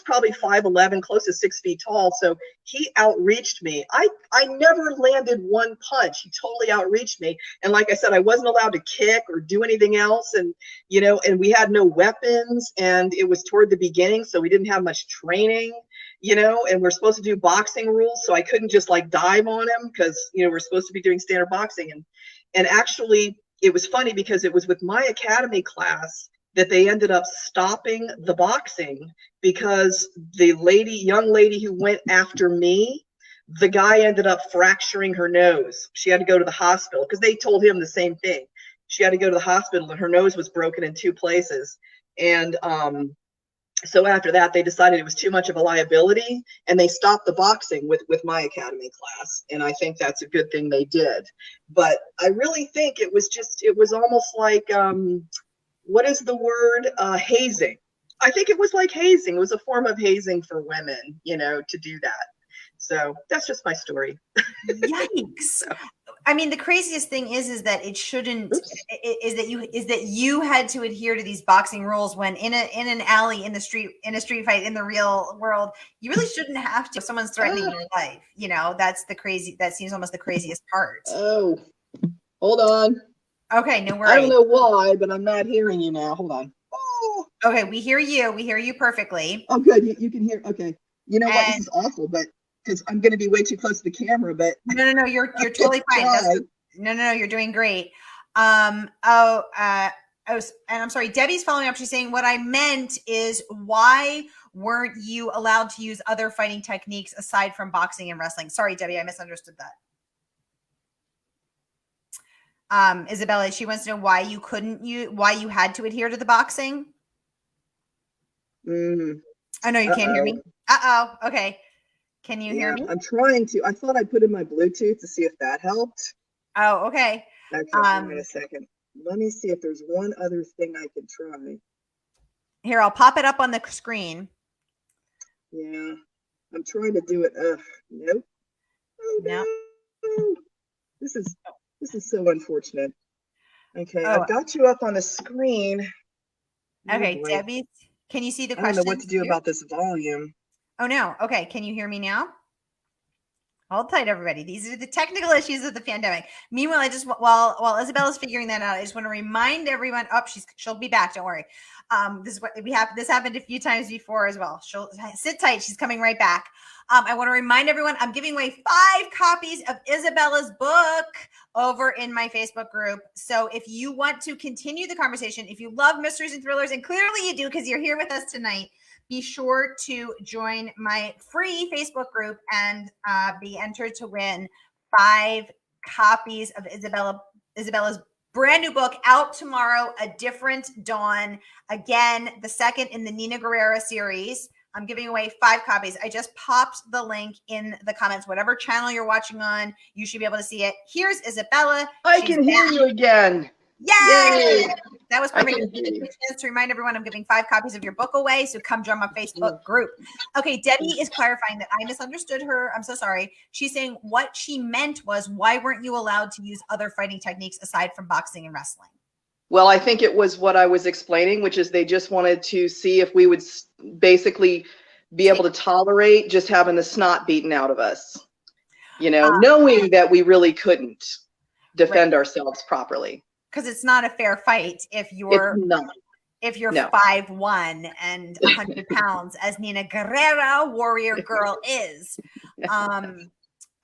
probably 5'11", close to 6 feet tall. So he outreached me. I never landed one punch. He totally outreached me. And like I said, I wasn't allowed to kick or do anything else. And, and we had no weapons, and it was toward the beginning, so we didn't have much training, and we're supposed to do boxing rules. So I couldn't just like dive on him, because, we're supposed to be doing standard boxing. And actually, it was funny, because it was with my academy class that they ended up stopping the boxing, because the young lady who went after me, the guy ended up fracturing her nose. She had to go to the hospital, because they told him the same thing. She had to go to the hospital, and her nose was broken in 2 places. And so after that, they decided it was too much of a liability, and they stopped the boxing with my academy class. And I think that's a good thing they did. But I really think it was almost like, what is the word? Hazing. I think it was like hazing. It was a form of hazing for women, to do that. So that's just my story. Yikes. I mean, the craziest thing is that it shouldn't, is that you had to adhere to these boxing rules when in an alley, in a street fight, in the real world, you really shouldn't have to. If someone's threatening your life, that seems almost the craziest part. Oh, hold on. Okay, no worries. I don't know why, but I'm not hearing you now. Hold on. Oh. Okay, we hear you. We hear you perfectly. Oh, good. You can hear. Okay. You know what? This is awful, but because I'm going to be way too close to the camera, but no, you're totally fine. No, you're doing great. And I'm sorry, Debbie's following up. She's saying, what I meant is, why weren't you allowed to use other fighting techniques aside from boxing and wrestling? Sorry, Debbie, I misunderstood that. Isabella, she wants to know why you had to adhere to the boxing. Oh no, you can't hear me. Okay. Can you hear me? I'm trying to. I thought I put in my Bluetooth to see if that helped. Oh, okay. Okay, wait a second. Let me see if there's one other thing I can try. Here, I'll pop it up on the screen. Yeah, I'm trying to do it. Nope. Oh, no. This is so unfortunate. Okay, I've got you up on the screen. Okay, Debbie, can you see the question? I don't know what to do about this volume. Oh no. Okay, can you hear me now? Hold tight, everybody. These are the technical issues of the pandemic. Meanwhile, I just while Isabella's figuring that out, I just want to remind everyone. Oh, she'll be back. Don't worry. This is what we have. This happened a few times before as well. She'll sit tight. She's coming right back. I want to remind everyone I'm giving away 5 copies of Isabella's book over in my Facebook group. So if you want to continue the conversation, if you love mysteries and thrillers, and clearly you do because you're here with us tonight, be sure to join my free Facebook group and be entered to win 5 copies of Isabella's brand new book out tomorrow, A Different Dawn. Again, the second in the Nina Guerrera series. I'm giving away 5 copies. I just popped the link in the comments. Whatever channel you're watching on, you should be able to see it. Here's Isabella. I can hear you again. Yay! That was perfect. I can hear you. Chance to remind everyone I'm giving 5 copies of your book away, so come join my Facebook group. Okay, Debbie is clarifying that I misunderstood her. I'm so sorry. She's saying what she meant was, why weren't you allowed to use other fighting techniques aside from boxing and wrestling? Well, I think it was what I was explaining, which is they just wanted to see if we would basically be able to tolerate just having the snot beaten out of us, knowing that we really couldn't defend ourselves properly. Because it's not a fair fight if you're 5'1" and 100 pounds, as Nina Guerrera, warrior girl, is.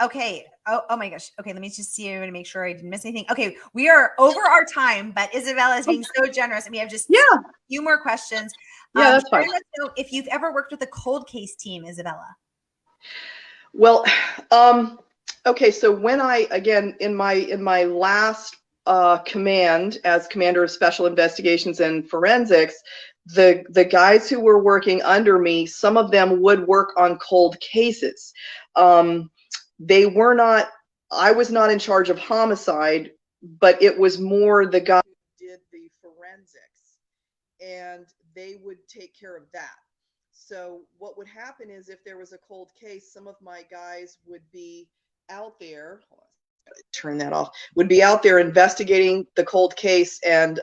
Okay. Oh my gosh. Okay, let me just see to make sure I didn't miss anything. Okay, we are over our time, but Isabella is being so generous, and we have just a few more questions. Yeah, that's fine. So if you've ever worked with a cold case team, Isabella. Well, okay. So when again in my last command as commander of special investigations and forensics, the guys who were working under me, some of them would work on cold cases. They were not, I was not in charge of homicide, but it was more the guy who did the forensics, and they would take care of that. So what would happen is if there was a cold case, some of my guys would be out there, turn that off, would be out there investigating the cold case, and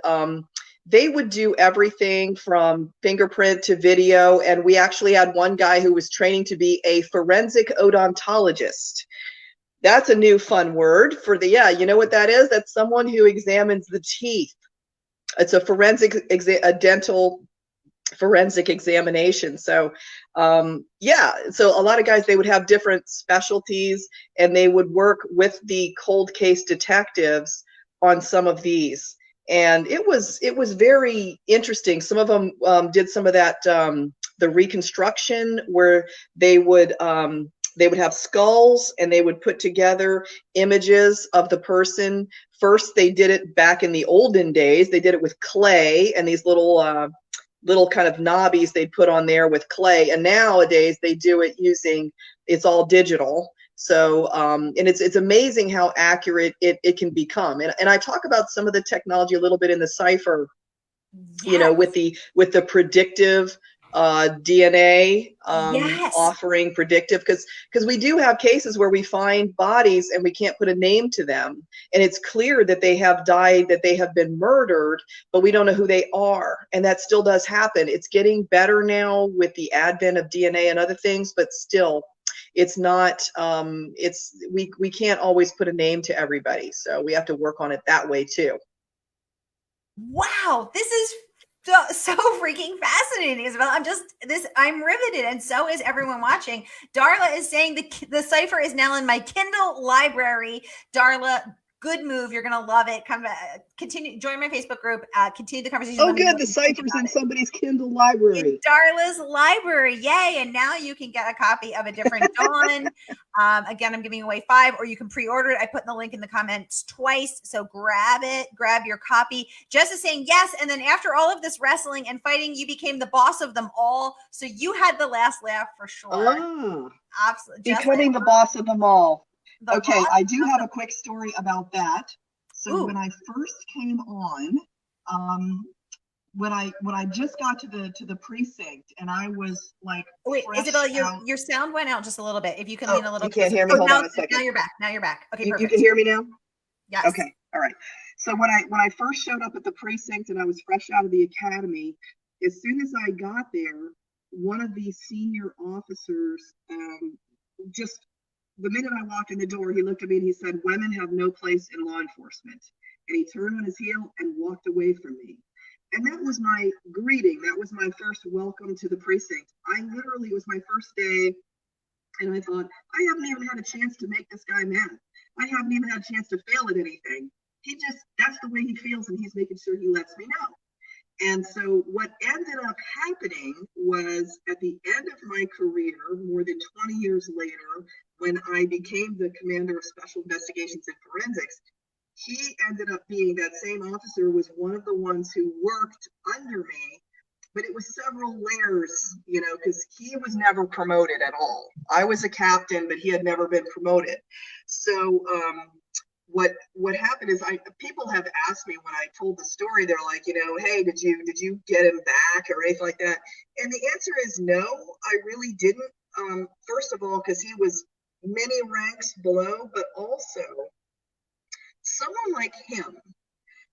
they would do everything from fingerprint to video. And we actually had one guy who was training to be a forensic odontologist. That's a new fun word for you know what that is? That's someone who examines the teeth. It's a a dental forensic examination. So so a lot of guys, they would have different specialties, and they would work with the cold case detectives on some of these. And it was very interesting. Some of them did some of that, the reconstruction, where they would have skulls, and they would put together images of the person. First, they did it back in the olden days. They did it with clay and these little kind of knobbies they'd put on there with clay. And nowadays they do it using, it's all digital. So, and it's amazing how accurate it can become. And I talk about some of the technology a little bit in the Cipher, with the predictive DNA offering predictive, because we do have cases where we find bodies and we can't put a name to them, and it's clear that they have died, that they have been murdered, but we don't know who they are, and that still does happen. It's getting better now with the advent of DNA and other things, but still it's not we can't always put a name to everybody, so we have to work on it that way too. Wow, this is so freaking fascinating, Isabel. I'm riveted, and so is everyone watching. Darla is saying the Cipher is now in my Kindle library. Darla, good move. You're gonna love it. Come back, join my Facebook group. Continue the conversation. Oh, good. The Cipher's in somebody's Kindle library. In Darla's library, yay! And now you can get a copy of A Different Dawn. Again, I'm giving away 5, or you can pre-order it. I put the link in the comments twice, so grab it. Grab your copy. Jess is saying yes, and then after all of this wrestling and fighting, you became the boss of them all. So you had the last laugh for sure. Oh, absolutely. Becoming the boss of them all. Okay, I do have a quick story about that. So when I first came on, when I just got to the precinct, and I was like, wait, Isabel, your sound went out just a little bit. If you can lean a little. You can't hear me. Hold on a second. Now you're back. Okay, perfect. You can hear me now. Yes. Okay. All right. So when I first showed up at the precinct, and I was fresh out of the academy, as soon as I got there, one of the senior officers just. The minute I walked in the door, he looked at me and he said, "Women have no place in law enforcement." And he turned on his heel and walked away from me. And that was my greeting. That was my first welcome to the precinct. It was my first day. And I thought, I haven't even had a chance to make this guy mad. I haven't even had a chance to fail at anything. That's the way he feels, and he's making sure he lets me know. And so what ended up happening was at the end of my career, more than 20 years later, when I became the commander of special investigations and forensics, he ended up being, that same officer was one of the ones who worked under me, but it was several layers, you know, because he was never promoted at all. I was a captain, but he had never been promoted. So what happened is, people have asked me when I told the story, they're like, you know, hey, did you get him back or anything like that? And the answer is no, I really didn't. First of all, because he was many ranks below, but also someone like him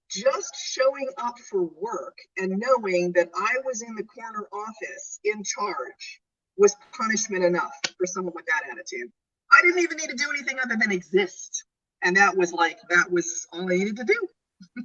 just showing up for work and knowing that I was in the corner office in charge was punishment enough for someone with that attitude. I didn't even need to do anything other than exist. And that was all I needed to do.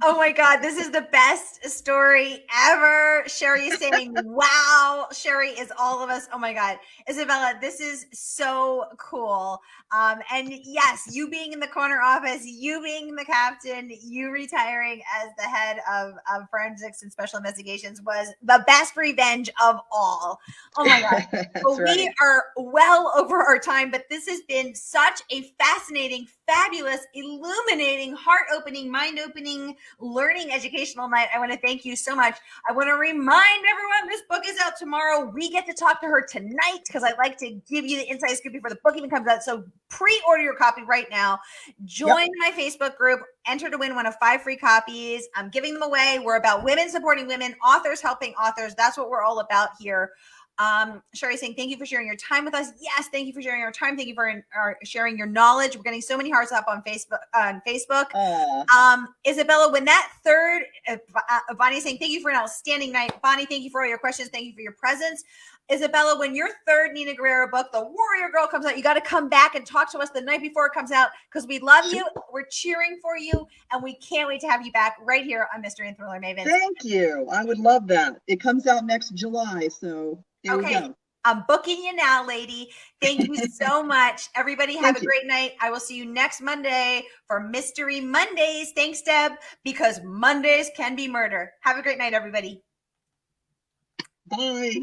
Oh my God, this is the best story ever. Sherry is saying, wow. Sherry is all of us. Oh my God. Isabella, this is so cool. And yes, you being in the corner office, you being the captain, you retiring as the head of forensics and special investigations was the best revenge of all. Oh my God. Well, right. We are well over our time, but this has been such a fascinating, fabulous, illuminating, heart-opening, mind-opening, learning educational night. I want to thank you so much. I want to remind everyone this book is out tomorrow. We get to talk to her tonight because I like to give you the inside scoop before the book even comes out. So pre-order your copy right now. Join my Facebook group. Enter to win one of 5 free copies. I'm giving them away. We're about women supporting women, authors helping authors. That's what we're all about here. Sherry saying, thank you for sharing your time with us. Yes, thank you for sharing your time. Thank you for sharing your knowledge. We're getting so many hearts up on Facebook. Isabella, when that third, Bonnie saying, thank you for an outstanding night. Bonnie, thank you for all your questions. Thank you for your presence. Isabella, when your third Nina Guerrera book, The Warrior Girl, comes out, you got to come back and talk to us the night before it comes out because we love you. We're cheering for you, and we can't wait to have you back right here on Mystery and Thriller Mavens. Thank you. I would love that. It comes out next July, so here we go. I'm booking you now, lady. Thank you so much. Everybody have a great night. I will see you next Monday for Mystery Mondays. Thanks, Deb, because Mondays can be murder. Have a great night, everybody. Bye.